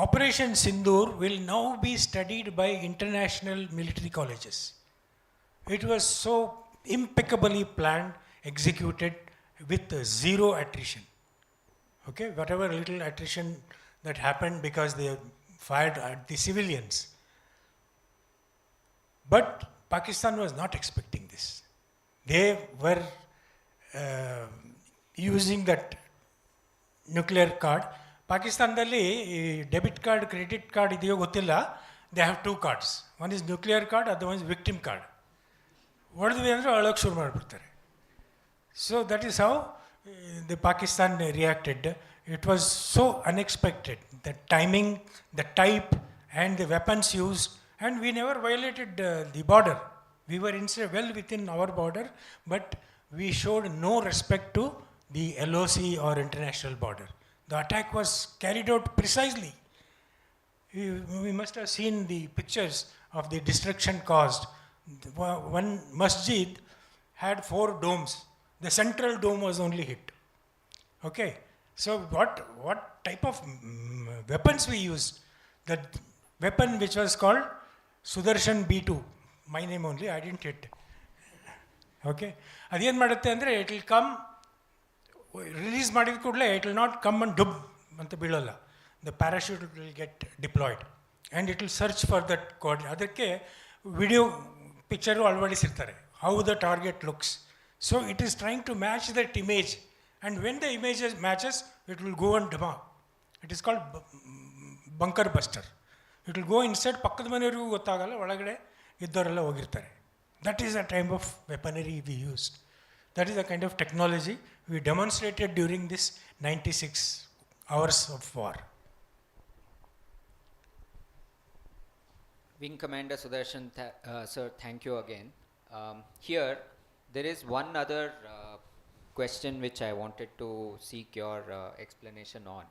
[SPEAKER 6] Operation Sindhoor will now be studied by international military colleges. It was so impeccably planned, executed with zero attrition. Okay, whatever little attrition that happened because they fired at the civilians. But Pakistan was not expecting this. They were using that nuclear card. ಪಾಕಿಸ್ತಾನದಲ್ಲಿ ಈ debit card credit card ಇದೆಯೋ ಗೊತ್ತಿಲ್ಲ, they have 2 cards. One is nuclear card, ಅದು one is victim card. ಹೊಡೆದ್ವಿ ಅಂದರೆ ಅಳೋಕ್ಕೆ ಶುರು ಮಾಡಿಬಿಡ್ತಾರೆ. So that is how the Pakistan reacted. It was so unexpected, the timing, the type and the weapons used, and we never violated the border. We were well within our border, but we showed no respect to the LOC or international border. The attack was carried out precisely. We must have seen the pictures of the destruction caused. One masjid had 4 domes. The central dome was only hit. Okay, so what type of weapons we used? The weapon which was called Sudarshan B2. My name only, I didn't hit. Okay, ಅದೇನು ಮಾಡುತ್ತೆ ಅಂದರೆ it will come, release ಮಾಡಿದ ಕೂಡಲೇ it will not come and ಡುಬ್ ಅಂತ ಬೀಳೋಲ್ಲ. The parachute will get deployed and it will search for that code. ಅದಕ್ಕೆ video picture ಅಳವಡಿಸಿರ್ತಾರೆ, how the target looks. So it is trying to match that image, and when the images matches it will go and ಡಿಮಾ. It is called bunker buster. It will go inside, ಪಕ್ಕದ ಮನೆಯವರಿಗೂ ಗೊತ್ತಾಗಲ್ಲ, ಒಳಗಡೆ ಇದ್ದವರೆಲ್ಲ ಹೋಗಿರ್ತಾರೆ. That is the type of weaponry we used. That is the kind of technology we demonstrated during this 96 hours of war.
[SPEAKER 5] Wing Commander Sudarshan, sir, thank you again. Here, there is one other question which I wanted to seek your explanation on.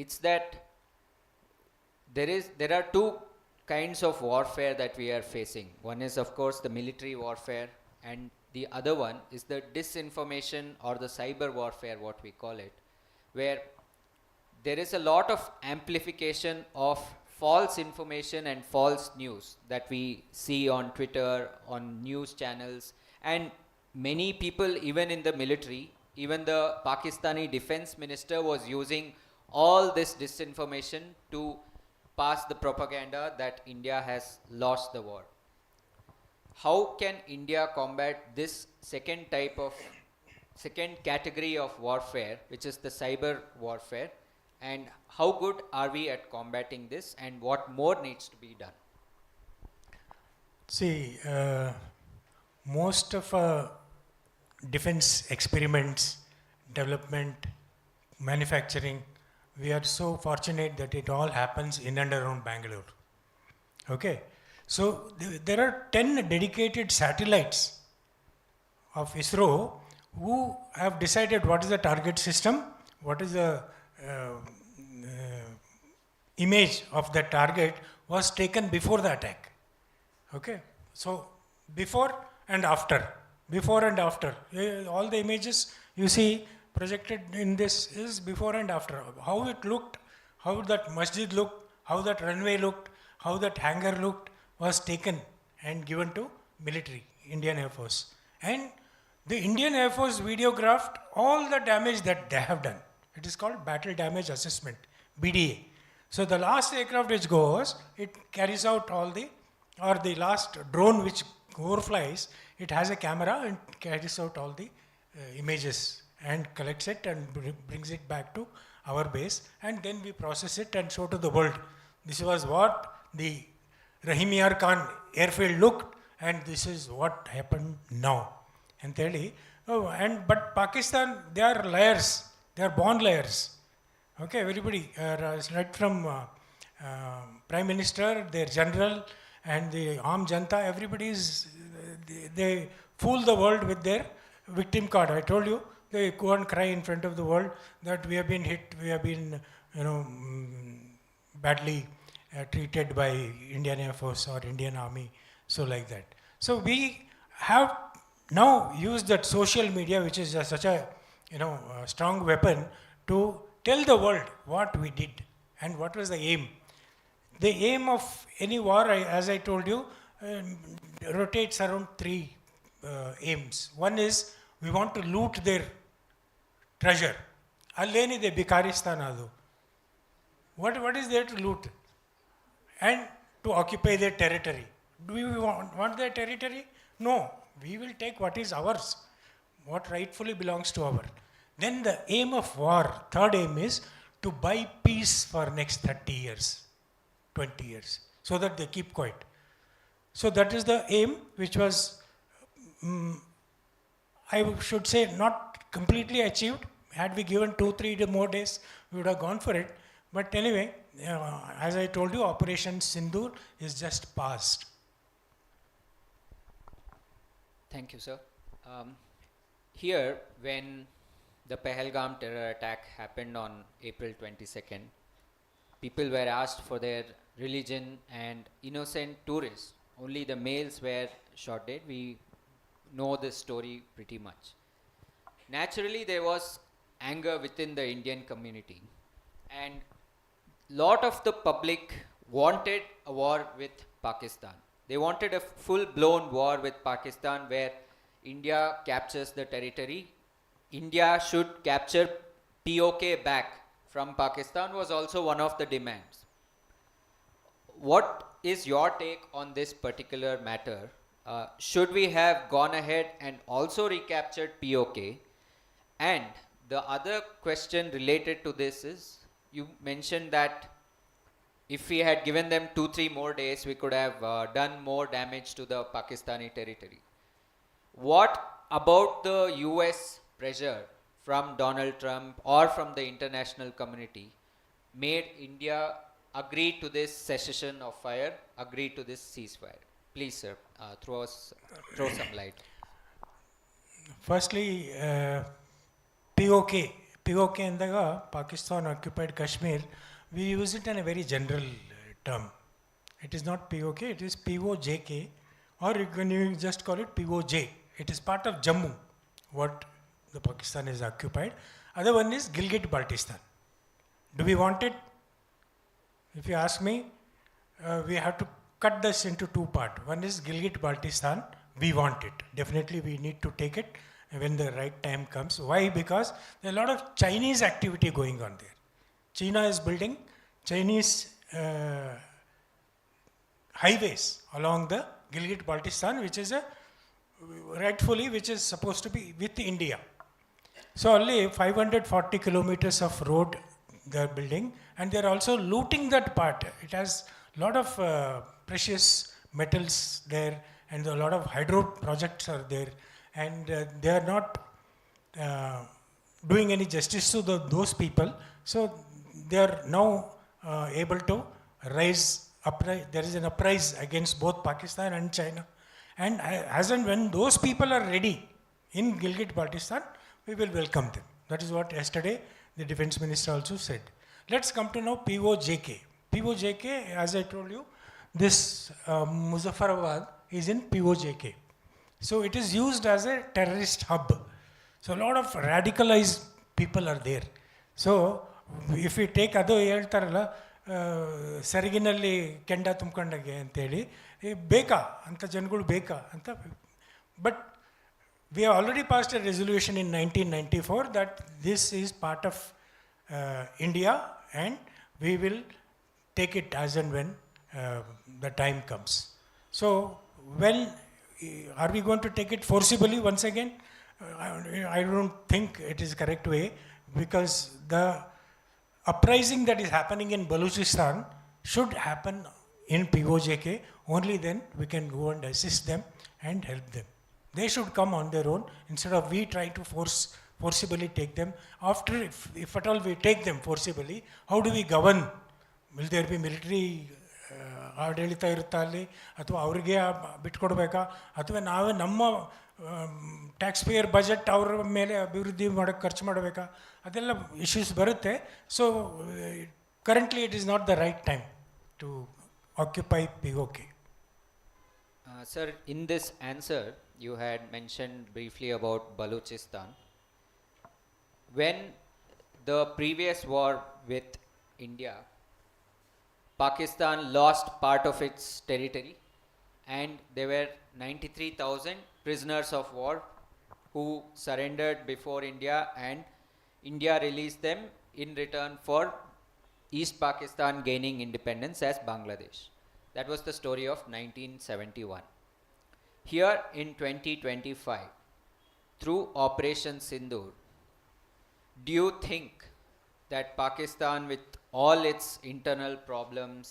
[SPEAKER 5] It's that there are 2 kinds of warfare that we are facing. One is, of course, the military warfare, and the other one is the disinformation or the cyber warfare, what we call it, where there is a lot of amplification of false information and false news that we see on Twitter, on news channels, and many people, even in the military, even the Pakistani defense minister was using all this disinformation to pass the propaganda that India has lost the war. How can India combat this second category of warfare, which is the cyber warfare, and how good are we at combating this, and what more needs to be done?
[SPEAKER 6] See, most of defense experiments, development, manufacturing, we are so fortunate that it all happens in and around Bangalore. Okay, so there are 10 dedicated satellites of ISRO who have decided what is the target system, what is the image of the target was taken before the attack. Okay, so before and after, all the images you see projected in this is before and after. How it looked, how that masjid looked, how that runway looked, how that hangar looked was taken and given to military, Indian Air Force. And the Indian Air Force videographed all the damage that they have done. It is called Battle Damage Assessment, BDA. So the last aircraft which goes, it carries out all the, or the last drone which overflies, it has a camera and carries out all the images and collects it and brings it back to our base, and then we process it and show to the world. This was what the Rahim Yar Khan airfield looked, and this is what happened now. But Pakistan, they are liars. They are born liars. Okay, everybody, right from Prime Minister, their general, and the armed janta, everybody is, they fool the world with their victim card. I told you, they go and cry in front of the world that we have been hit, we have been, badly treated by Indian Air Force or Indian Army, so like that. So we have now used that social media, which is such a strong weapon, to tell the world what we did and what was the aim. The aim of any war, as I told you, rotates around three aims. One is we want to loot their treasure. Allénide Bikaristan adu. What is there to loot? And to occupy their territory. Do we want their territory? No. We will take what is ours, what rightfully belongs to our. Then the aim of war, third aim is to buy peace for next 30 years, 20 years, so that they keep quiet. So that is the aim, which was, I should say, not completely achieved. Had we given 2-3 more days, we would have gone for it. But anyway, as I told you, Operation Sindhoor is just passed.
[SPEAKER 5] Thank you, sir. Here, when the Pahalgam terror attack happened on April 22nd, people were asked for their religion, and innocent tourists, only the males were shot dead. We know this story pretty much. Naturally, there was anger within the Indian community, and lot of the public wanted a war with Pakistan. They wanted a full-blown war with Pakistan where India captures the territory. India should capture POK back from Pakistan was also one of the demands. What is your take on this particular matter? Should we have gone ahead and also recaptured POK? And the other question related to this is, you mentioned that if we had given them 2-3 more days, we could have done more damage to the Pakistani territory. What about the US pressure from Donald Trump or from the international community made India agree to this cessation of fire, agree to this ceasefire? Please, sir, throw some light.
[SPEAKER 6] Firstly, POK endaga Pakistan occupied Kashmir, we use it in a very general term. It is not POK, it is POJK, or you can just call it POJ. It is part of Jammu, what the Pakistan is occupied. Other one is Gilgit-Baltistan. Do we want it? If you ask me, we have to cut this into two parts. One is Gilgit-Baltistan, we want it. Definitely we need to take it when the right time comes. Why? Because there are a lot of Chinese activity going on there. China is building Chinese highways along the Gilgit-Baltistan, which is which is supposed to be with India. So only 540 kilometers of road they are building, and they are also looting that part. It has a lot of precious metals there, and a lot of hydro projects are there, and they are not doing any justice to those people. So they are now able to rise uprise. There is an uprise against both Pakistan and China. And as and when those people are ready in Gilgit-Baltistan, we will welcome them. That is what yesterday the defense minister also said. Let's come to now POJK. POJK, as I told you, this Muzaffarabad is in POJK. So it is used as a terrorist hub. So a lot of radicalized people are there. So if we take ಅದು ಹೇಳ್ತಾರಲ್ಲ ಸೆರಗಿನಲ್ಲಿ ಕೆಂಡ ತುಂಬ್ಕೊಂಡಾಗೆ ಅಂತೇಳಿ ಬೇಕಾ ಅಂತ ಜನಗಳು ಬೇಕಾ ಅಂತ. But we have already passed a resolution in 1994 that this is part of India, and we will take it as and when the time comes. So when are we going to take it forcibly once again? I don't think it is correct way, because the uprising that is happening in Balochistan should happen in POJK. Only then we can go and assist them and help them. They should come on their own instead of we trying to force forcibly take them? After, if at all we take them forcibly, how do we govern? Will there be military ಆಡಳಿತ ಇರುತ್ತಾ ಅಲ್ಲಿ, ಅಥವಾ ಅವ್ರಿಗೆ ಬಿಟ್ಕೊಡ್ಬೇಕಾ, ಅಥವಾ ನಾವೇ ನಮ್ಮ tax pair budget ಅವ್ರ ಮೇಲೆ ಅಭಿವೃದ್ಧಿ ಮಾಡೋಕ್ಕೆ ಖರ್ಚು ಮಾಡಬೇಕಾ, ಅದೆಲ್ಲ ಇಶ್ಯೂಸ್ ಬರುತ್ತೆ. So currently it is not the right time to occupy POK.
[SPEAKER 5] Sir, in this answer, you had mentioned briefly about Balochistan. When the previous war with India, Pakistan lost part of its territory, and there were 93,000 prisoners of war who surrendered before India, and India released them in return for East Pakistan gaining independence as Bangladesh. That was the story of 1971. Here in 2025, through Operation Sindhoor, do you think that Pakistan, with all its internal problems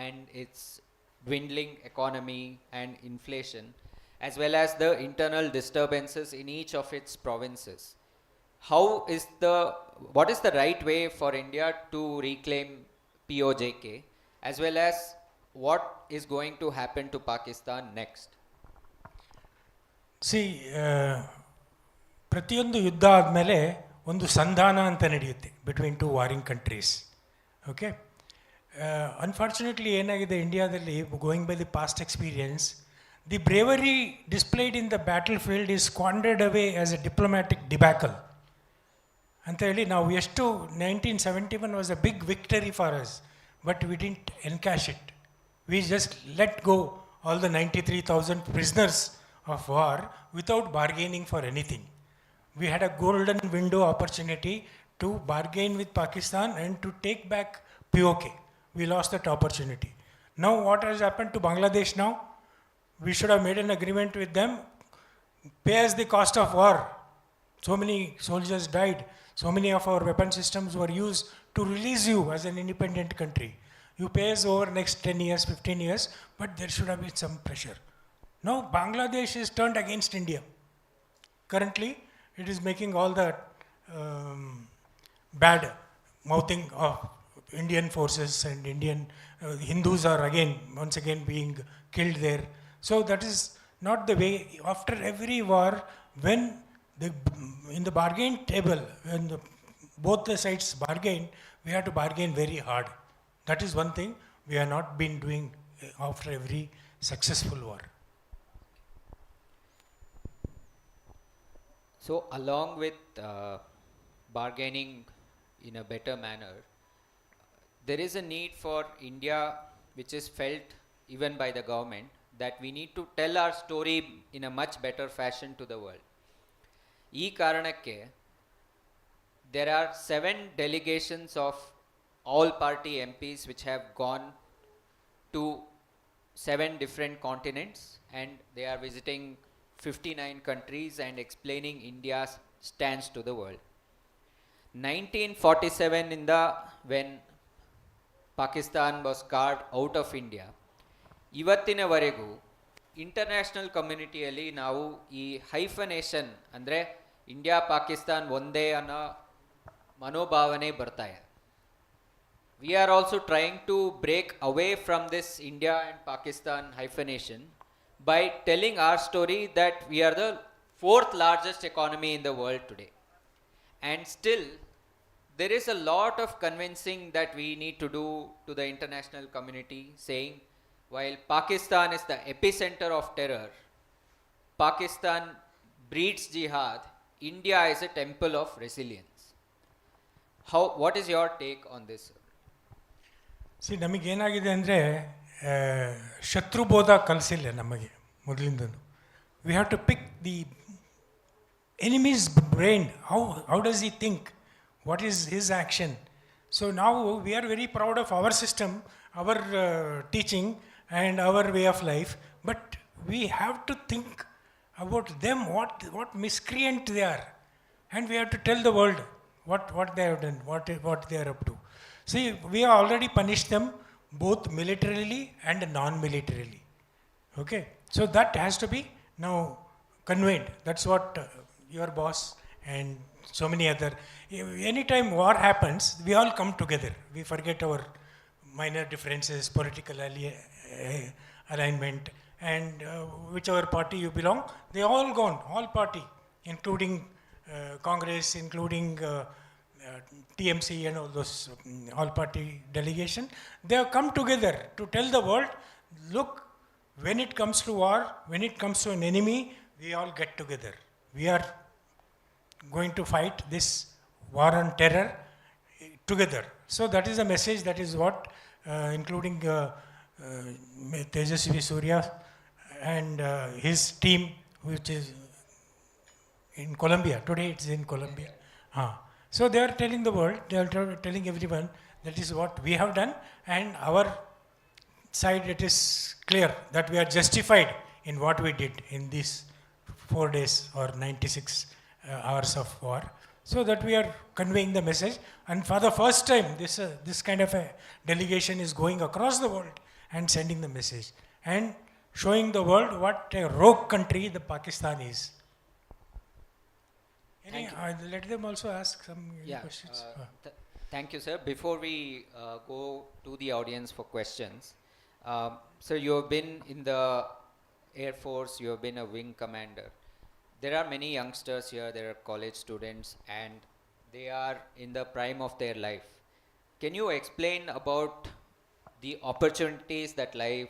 [SPEAKER 5] and its dwindling economy and inflation, as well as the internal disturbances in each of its provinces, what is the right way for India to reclaim POJK, as well as what is going to happen to Pakistan next?
[SPEAKER 6] See, ಪ್ರತಿಯೊಂದು ಯುದ್ಧ ಆದಮೇಲೆ ಒಂದು ಸಂಧಾನ ಅಂತ ನಡೆಯುತ್ತೆ between two warring countries. Okay, unfortunately ಏನಾಗಿದೆ ಇಂಡಿಯಾದಲ್ಲಿ, going by the past experience, the bravery displayed in the battlefield is squandered away as a diplomatic debacle ಅಂತ ಹೇಳಿ. ನಾವು ಎಷ್ಟು 1971 was a big victory for us, but we didn't encash it. We just let go all the 93,000 prisoners of war without bargaining for anything. We had a golden window opportunity to bargain with Pakistan and to take back POK. We lost that opportunity. Now what has happened to Bangladesh now? We should have made an agreement with them, pay us the cost of war. So many soldiers died, so many of our weapon systems were used to release you as an independent country. You pay us over next 10 years, 15 years, but there should have been some pressure. Now Bangladesh is turned against India. Currently, it is making all the bad mouthing of Indian forces, and Indian Hindus are once again being killed there. So that is not the way. After every war, when in the bargain table, when both the sides bargain, we have to bargain very hard. That is one thing we have not been doing after every successful war.
[SPEAKER 5] So, along with bargaining in a better manner, there is a need for India, which is felt even by the government, that we need to tell our story in a much better fashion to the world. ಈ ಕಾರಣಕ್ಕೆ there are 7 delegations of all party MPs which have gone to 7 different continents, and they are visiting 59 countries and explaining India's stance to the world. 1947 when Pakistan was carved out of India, ಇವತ್ತಿನವರೆಗೂ international ಕಮ್ಯುನಿಟಿಯಲ್ಲಿ ನಾವು ಈ ಹೈಫನೇಷನ್ ಅಂದರೆ India Pakistan ಒಂದೇ ಅನ್ನೋ ಮನೋಭಾವನೆ ಬರ್ತಾ ಇದೆ. We are also trying to break away from this India and Pakistan hyphenation by telling our story that we are the 4th largest economy in the world today. And still, there is a lot of convincing that we need to do to the international community, saying while Pakistan is the epicenter of terror, Pakistan breeds jihad, India is a temple of resilience. What is your take on this?
[SPEAKER 6] ನಮಗೇನಾಗಿದೆ ಅಂದರೆ ಶತ್ರುಬೋಧ ಕಲಿಸಿಲ್ಲ ನಮಗೆ ಮೊದಲಿಂದನು. We have to pick the enemy's brain. How does he think, what is his action. So ನಾವು we are very proud of our system, our teaching and our way of life, but we have to think about them, what miscreant they are, and we have to tell the world what they have done, what they are up to. See, we have already punished them both militarily and non-militarily. Okay, so that has to be now conveyed. That's what your boss and so many other. Anytime war happens, we all come together. We forget our minor differences, political alignment, and whichever party you belong, they all gone, all party, including Congress, including TMC and all those all party delegation. They have come together to tell the world, look, when it comes to war, when it comes to an enemy, we all get together. We are going to fight this war on terror together. So that is a message, that is what, including Tejasvi Surya and his team, which is in Colombia. Today it's in Colombia. So they are telling the world, they are telling everyone, that is what we have done, and our side it is clear that we are justified in what we did in these 4 days or 96 hours of war. So that we are conveying the message, and for the first time this kind of a delegation is going across the world and sending the message and showing the world what a rogue country the Pakistan is. Let them also ask some questions.
[SPEAKER 5] Thank you, sir. Before we go to the audience for questions, sir, you have been in the Air Force, you have been a wing commander. There are many youngsters here, there are college students, and they are in the prime of their life. Can you explain about the opportunities that lie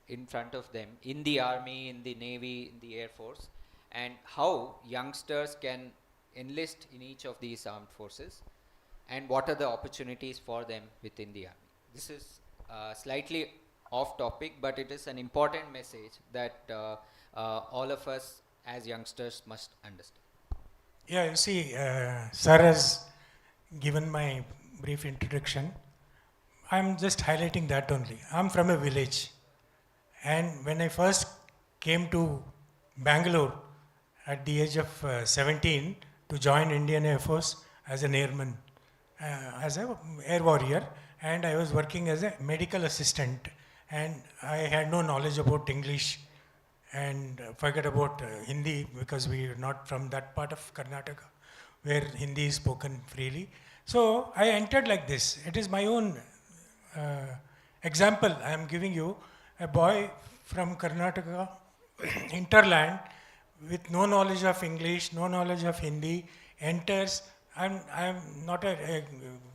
[SPEAKER 5] in front of them in the Army, in the Navy, in the Air Force, and how youngsters can enlist in each of these armed forces, and what are the opportunities for them within the Army? This is slightly off topic, but it is an important message that all of us as youngsters must understand.
[SPEAKER 6] Yeah, you see, sir has given my brief introduction. I'm just highlighting that only. I'm from a village, and when I first came to Bangalore at the age of 17 to join Indian Air Force as an airman, as an air warrior, and I was working as a medical assistant, and I had no knowledge about English and forget about Hindi, because we are not from that part of Karnataka where Hindi is spoken freely. So I entered like this. It is my own example I am giving you. A boy from Karnataka, interland, with no knowledge of English, no knowledge of Hindi, enters. I'm not a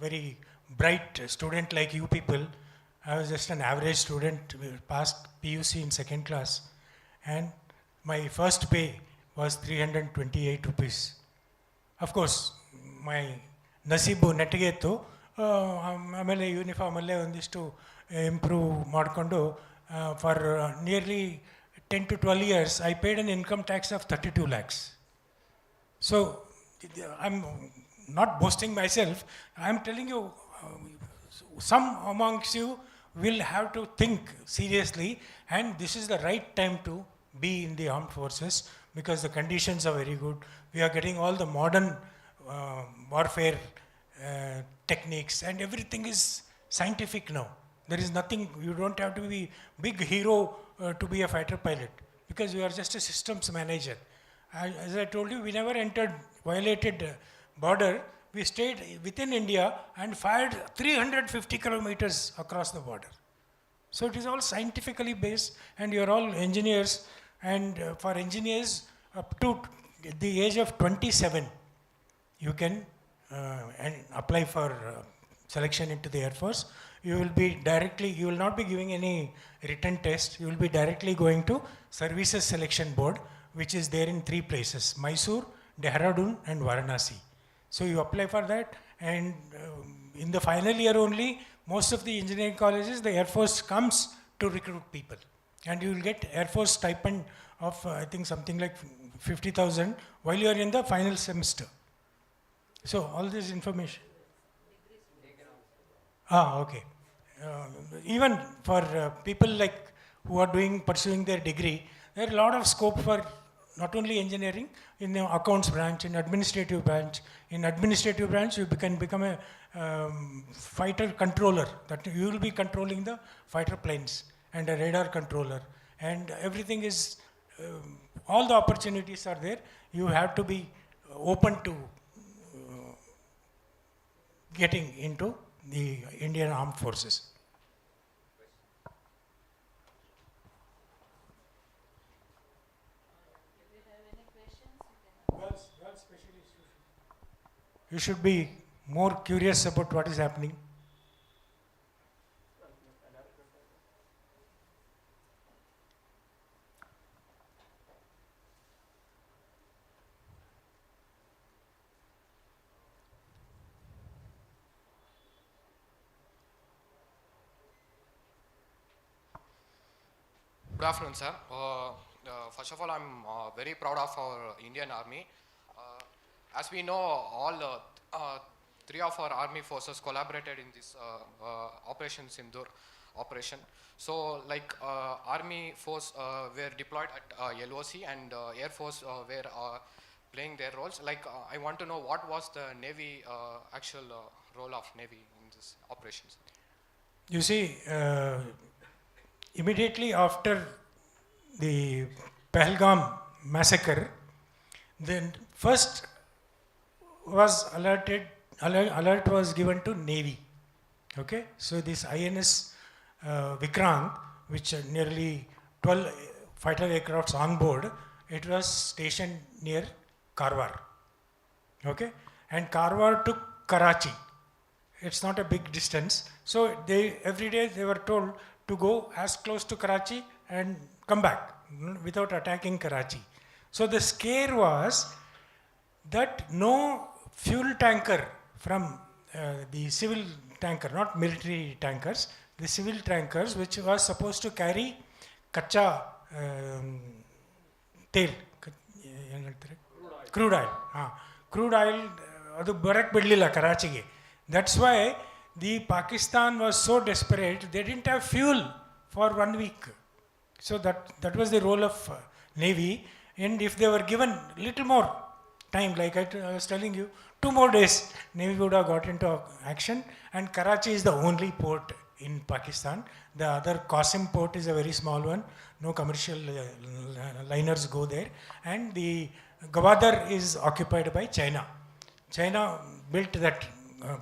[SPEAKER 6] very bright student like you people. I was just an average student, passed PUC in second class. And my first pay was 328 rupees. Of course, my nasibu nettige ಇತ್ತು. ಆಮೇಲೆ uniform ಅಲ್ಲೇ ಒಂದಿಷ್ಟು improve ಮಾಡಿಕೊಂಡು for nearly 10 to 12 years, I paid an income tax of 32 lakhs. So, I'm not boasting myself. I'm telling you, some amongst you will have to think seriously, and this is the right time to be in the armed forces, because the conditions are very good. We are getting all the modern warfare techniques, and everything is scientific now. There is nothing, you don't have to be big hero to be a fighter pilot, because you are just a systems manager. As I told you, we never violated border. We stayed within India and fired 350 kilometers across the border. So it is all scientifically based, and you are all engineers, and for engineers up to the age of 27, you can apply for selection into the Air Force. You will be directly, you will not be giving any written test, you will be directly going to Services Selection Board, which is there in 3 places, Mysore, Dehradun and Varanasi. So you apply for that, and in the final year only, most of the engineering colleges, the Air Force comes to recruit people, and you will get Air Force stipend of I think something like 50,000 while you are in the final semester. So all this information. Okay. Even for people like who are pursuing their degree, there are a lot of scope for not only engineering, in the accounts branch, in administrative branch. In administrative branch, you can become a fighter controller, that you will be controlling the fighter planes, and a radar controller, and everything is, all the opportunities are there. You have to be open to getting into the Indian Armed Forces. You should be more curious about what is happening.
[SPEAKER 7] Good afternoon, sir. First of all, I'm very proud of our Indian Army. As we know, all three of our army forces collaborated in this Operation Sindhoor operation. So, like Army force were deployed at LOC and Air Force were playing their roles. Like, I want to know what was the Navy actual role of Navy in this operations.
[SPEAKER 6] You see, immediately after the Pahalgam massacre, then first was alert was given to Navy. Okay, so this INS Vikrant, which nearly 12 fighter aircrafts on board, it was stationed near Karwar. Okay, and Karwar to Karachi. It's not a big distance. So every day they were told to go as close to Karachi and come back without attacking Karachi. So the scare was that no fuel tanker from the civil tanker, not military tankers, the civil tankers which was supposed to carry kacha tail, crude oil. Crude oil, ಅದು ಬರಕ್ಕೆ ಬಿಡಲಿಲ್ಲ ಕರಾಚಿಗೆ. That's why the Pakistan was so desperate, they didn't have fuel for 1 week. So that was the role of Navy. And if they were given little more time, like I was telling you, 2 more days, Navy would have got into action. And Karachi is the only port in Pakistan. The other Qasim port is a very small one. No commercial liners go there. And the Gwadar is occupied by China. China built that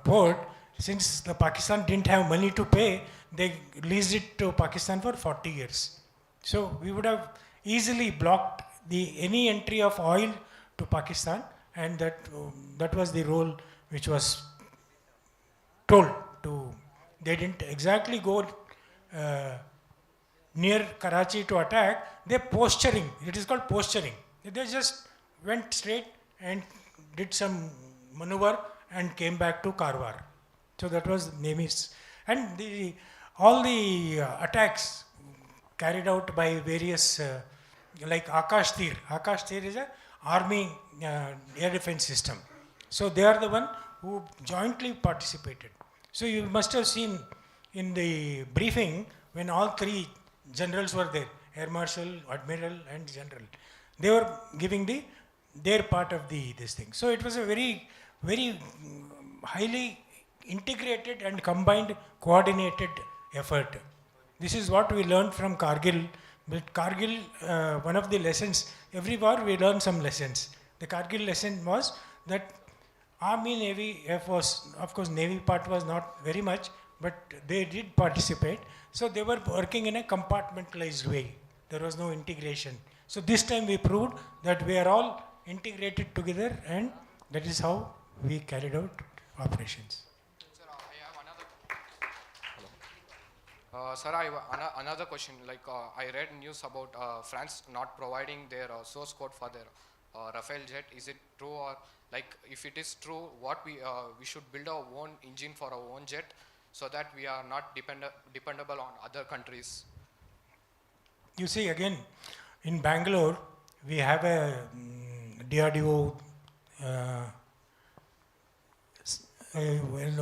[SPEAKER 6] port. Since the Pakistan didn't have money to pay, they leased it to Pakistan for 40 years. So we would have easily blocked any entry of oil to Pakistan, and that was the role which was told to. They didn't exactly go near Karachi to attack. They posturing. It is called posturing. They just went straight and did some maneuver and came back to Karwar. So that was Navy's. And all the attacks carried out by various, like Akash Tir. Akash Tir is a army air defense system. So they are the one who jointly participated. So you must have seen in the briefing when all three generals were there, Air Marshal, Admiral and General. They were giving their part of this thing. So it was a very, very highly integrated and combined, coordinated effort. This is what we learned from Kargil. But Kargil, one of the lessons, every war we learn some lessons. The Kargil lesson was that Army, Navy, Air Force, of course Navy part was not very much, but they did participate. So they were working in a compartmentalized way. There was no integration. So this time we proved that we are all integrated together, and that is how we carried out operations.
[SPEAKER 7] Sir, I have another question. Like I read news about France not providing their source code for their Rafale jet. Is it true, or like if it is true, what we should build our own engine for our own jet so that we are not dependable on other countries?
[SPEAKER 6] You see, again, in Bangalore, we have a DRDO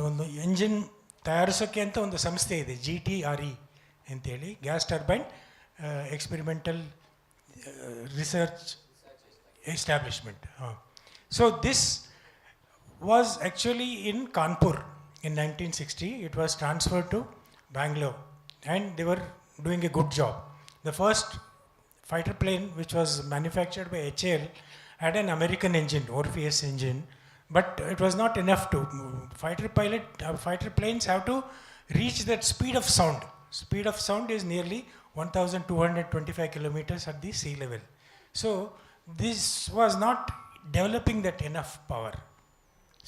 [SPEAKER 6] ಒಂದು engine ತಯಾರಿಸೋಕ್ಕೆ ಅಂತ ಒಂದು ಸಂಸ್ಥೆ ಇದೆ, GTRE ಅಂತೇಳಿ, gas turbine experimental research establishment. So this was actually in Kanpur in 1960. It was transferred to Bangalore and they were doing a good job. The first fighter plane which was manufactured by HAL had an American engine, Orpheus engine. but it was not enough to fighter planes have to reach that speed of sound. Speed of sound is nearly 1225 kilometers at the sea level. So this was not developing that enough power.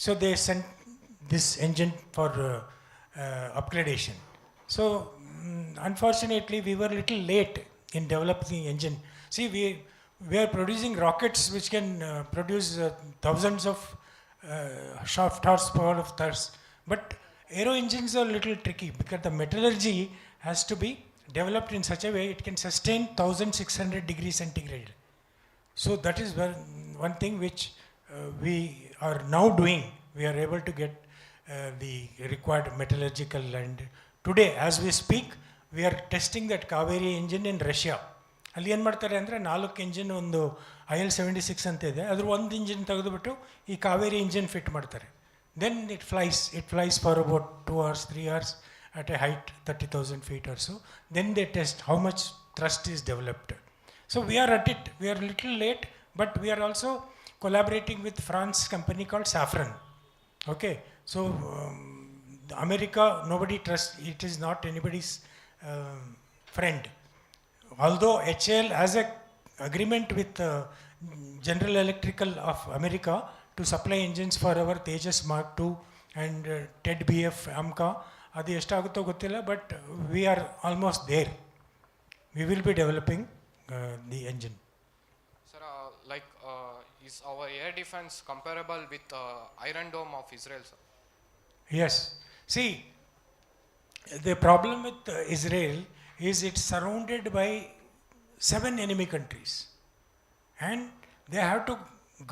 [SPEAKER 6] So they sent this engine for upgradation. So unfortunately, we were a little late in developing the engine. See, we are producing rockets which can produce thousands of shaft horsepower of thrust. But aero engines are a little tricky because the metallurgy has to be developed in such a way it can sustain 1600 degrees centigrade. So that is one thing which we are now doing. We are able to get the required metallurgical, and today as we speak we are testing that Kaveri engine in Russia. ಅಲ್ಲಿ ಏನು ಮಾಡ್ತಾರೆ ಅಂದರೆ 4 engine ಒಂದು IL-76 ಅಂತ ಇದೆ, ಅದ್ರ ಒಂದು engine ತೆಗೆದುಬಿಟ್ಟು ಈ ಕಾವೇರಿ ಇಂಜಿನ್ ಫಿಟ್ ಮಾಡ್ತಾರೆ. Then it flies for about 2 hours 3 hours at a height 30,000 feet or so. Then they test how much thrust is developed. So we are at it. We are a little late, but we are also collaborating with France company called Safran. Okay, so America, nobody trusts. It is not anybody's friend. Although HAL has a agreement with General Electrical of America to supply engines for our Tejas Mark II and TED BF AMCA. ಅದು ಎಷ್ಟಾಗುತ್ತೋ ಗೊತ್ತಿಲ್ಲ, but we are almost there. We will be developing the engine.
[SPEAKER 7] Sir, is our air defense comparable with Iron Dome of Israel, sir?
[SPEAKER 6] Yes. See, the problem with Israel is it's surrounded by 7 enemy countries. And they have to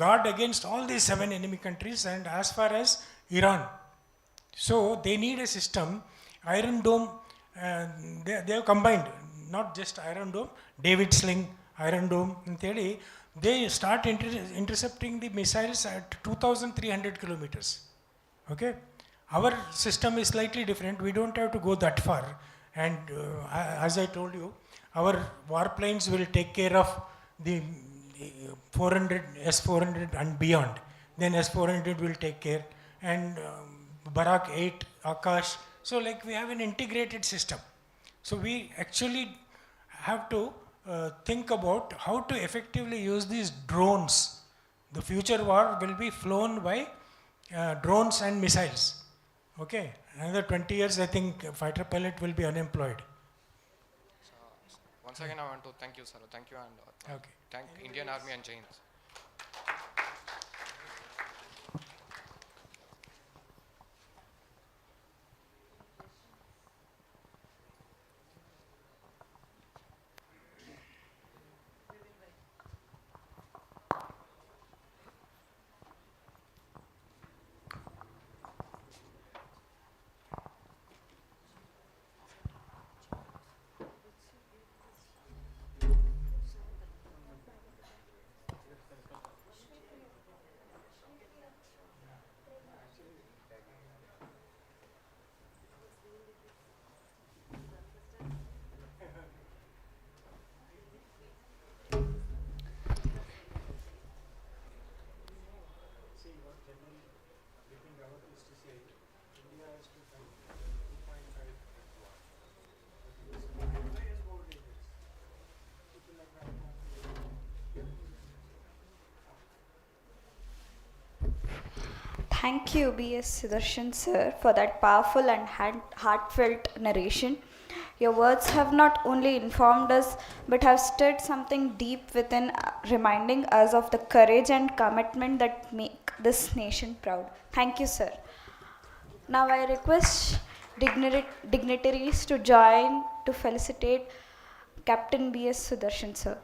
[SPEAKER 6] guard against all these 7 enemy countries and as far as Iran. So they need a system. Iron Dome, they have combined, not just Iron Dome, David Sling, Iron Dome, they start intercepting the missiles at 2,300 kilometers. Okay, our system is slightly different. We don't have to go that far, and as I told you, our warplanes will take care of the 400 S-400 and beyond. Then S-400 will take care, and Barak 8, Akash. So like we have an integrated system. So we actually have to think about how to effectively use these drones. The future war will be flown by drones and missiles. Okay, another 20 years I think fighter pilot will be unemployed.
[SPEAKER 7] Once again I want to thank you, sir. Thank you, and
[SPEAKER 6] Okay.
[SPEAKER 7] thank Indian Army and Jai Hind.
[SPEAKER 1] Thank you, B.S. Sudarshan sir, for that powerful and heartfelt narration. Your words have not only informed us but have stirred something deep within, reminding us of the courage and commitment that make this nation proud. Thank you, sir. Now I request dignitaries to join to felicitate Captain B.S. Sudarshan sir.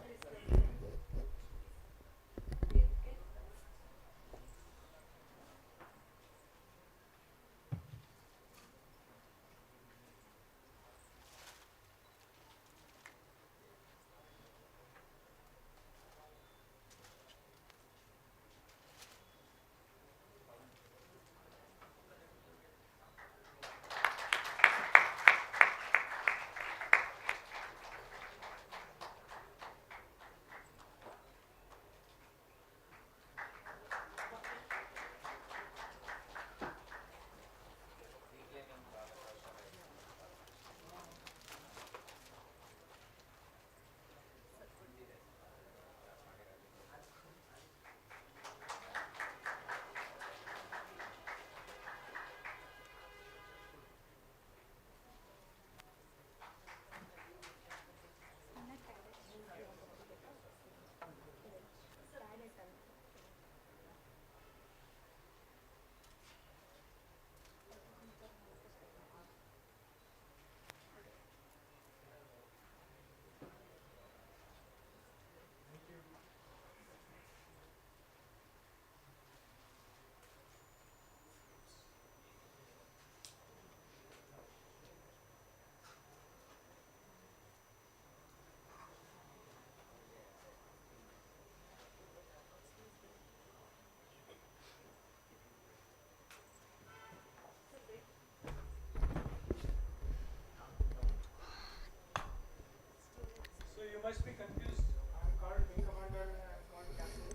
[SPEAKER 6] must be confused. I'm called wing commander, I'm called captain.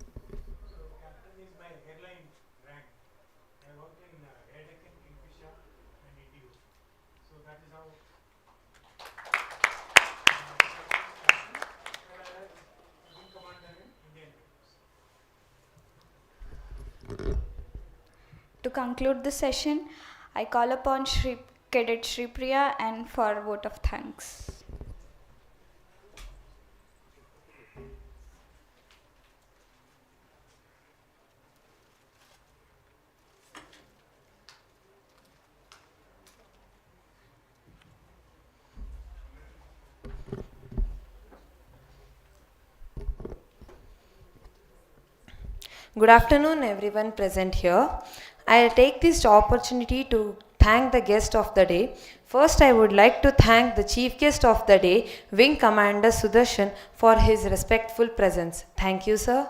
[SPEAKER 6] So captain is my airline rank. I work in Air Deccan, Kingfisher and Indigo. So that is how wing commander in Indian Air Force.
[SPEAKER 1] To conclude the session, I call upon Cadet Shri Priya and for a vote of thanks.
[SPEAKER 8] Good afternoon, everyone present here. I'll take this opportunity to thank the guest of the day. First, I would like to thank the chief guest of the day, Wing Commander Sudarshan, for his respectful presence. Thank you, sir.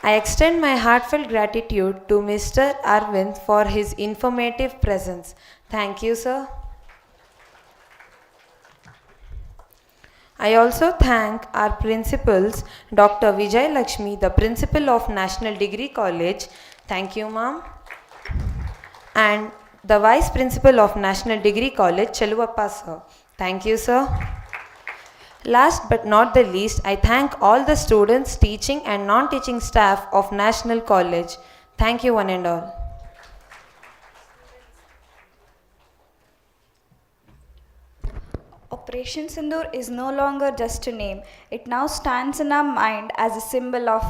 [SPEAKER 8] I extend my heartfelt gratitude to Mr. Arvind for his informative presence. Thank you, sir. I also thank our principals, Dr. Vijay Lakshmi, the principal of National Degree College. Thank you, ma'am. And the vice principal of National Degree College, Cheluvappa, sir. Thank you, sir. Last but not the least, I thank all the students, teaching and non-teaching staff of National College. Thank you, one and all.
[SPEAKER 1] Operation Sindhoor is no longer just a name. It now stands in our mind as a symbol of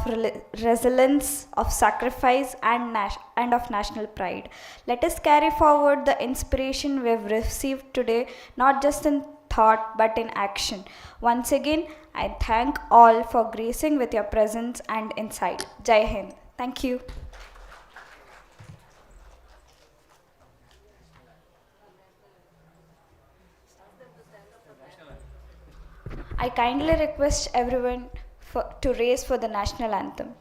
[SPEAKER 1] resilience, of sacrifice, and of national pride. Let us carry forward the inspiration we've received today, not just in thought but in action. Once again, I thank all for gracing with your presence and insight. Jai Hind. Thank you. I kindly request everyone to raise for the national anthem.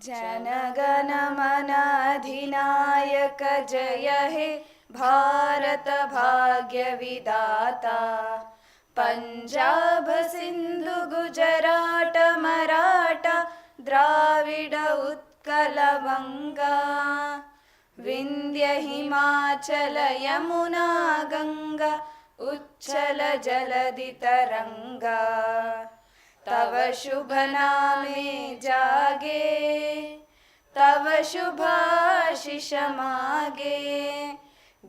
[SPEAKER 1] जनगण मन अधिनायक जय हे भारत भाग्य विदाता पंजाब सिंधु गुजरात मराठा द्राविड उत्कल बंगा विंध्य हिमाचल यमुना गंगा उच्चल जलधि तरंगा तव शुभ नामे जागे तव शुभाशिष मागे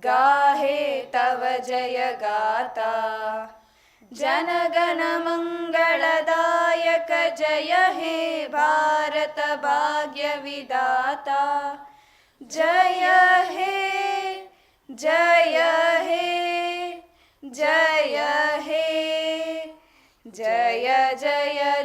[SPEAKER 1] गाहे तव जय गाता जनगण मंगलदायक जय हे भारत भाग्य विदाता जय हे जय हे जय हे जय जय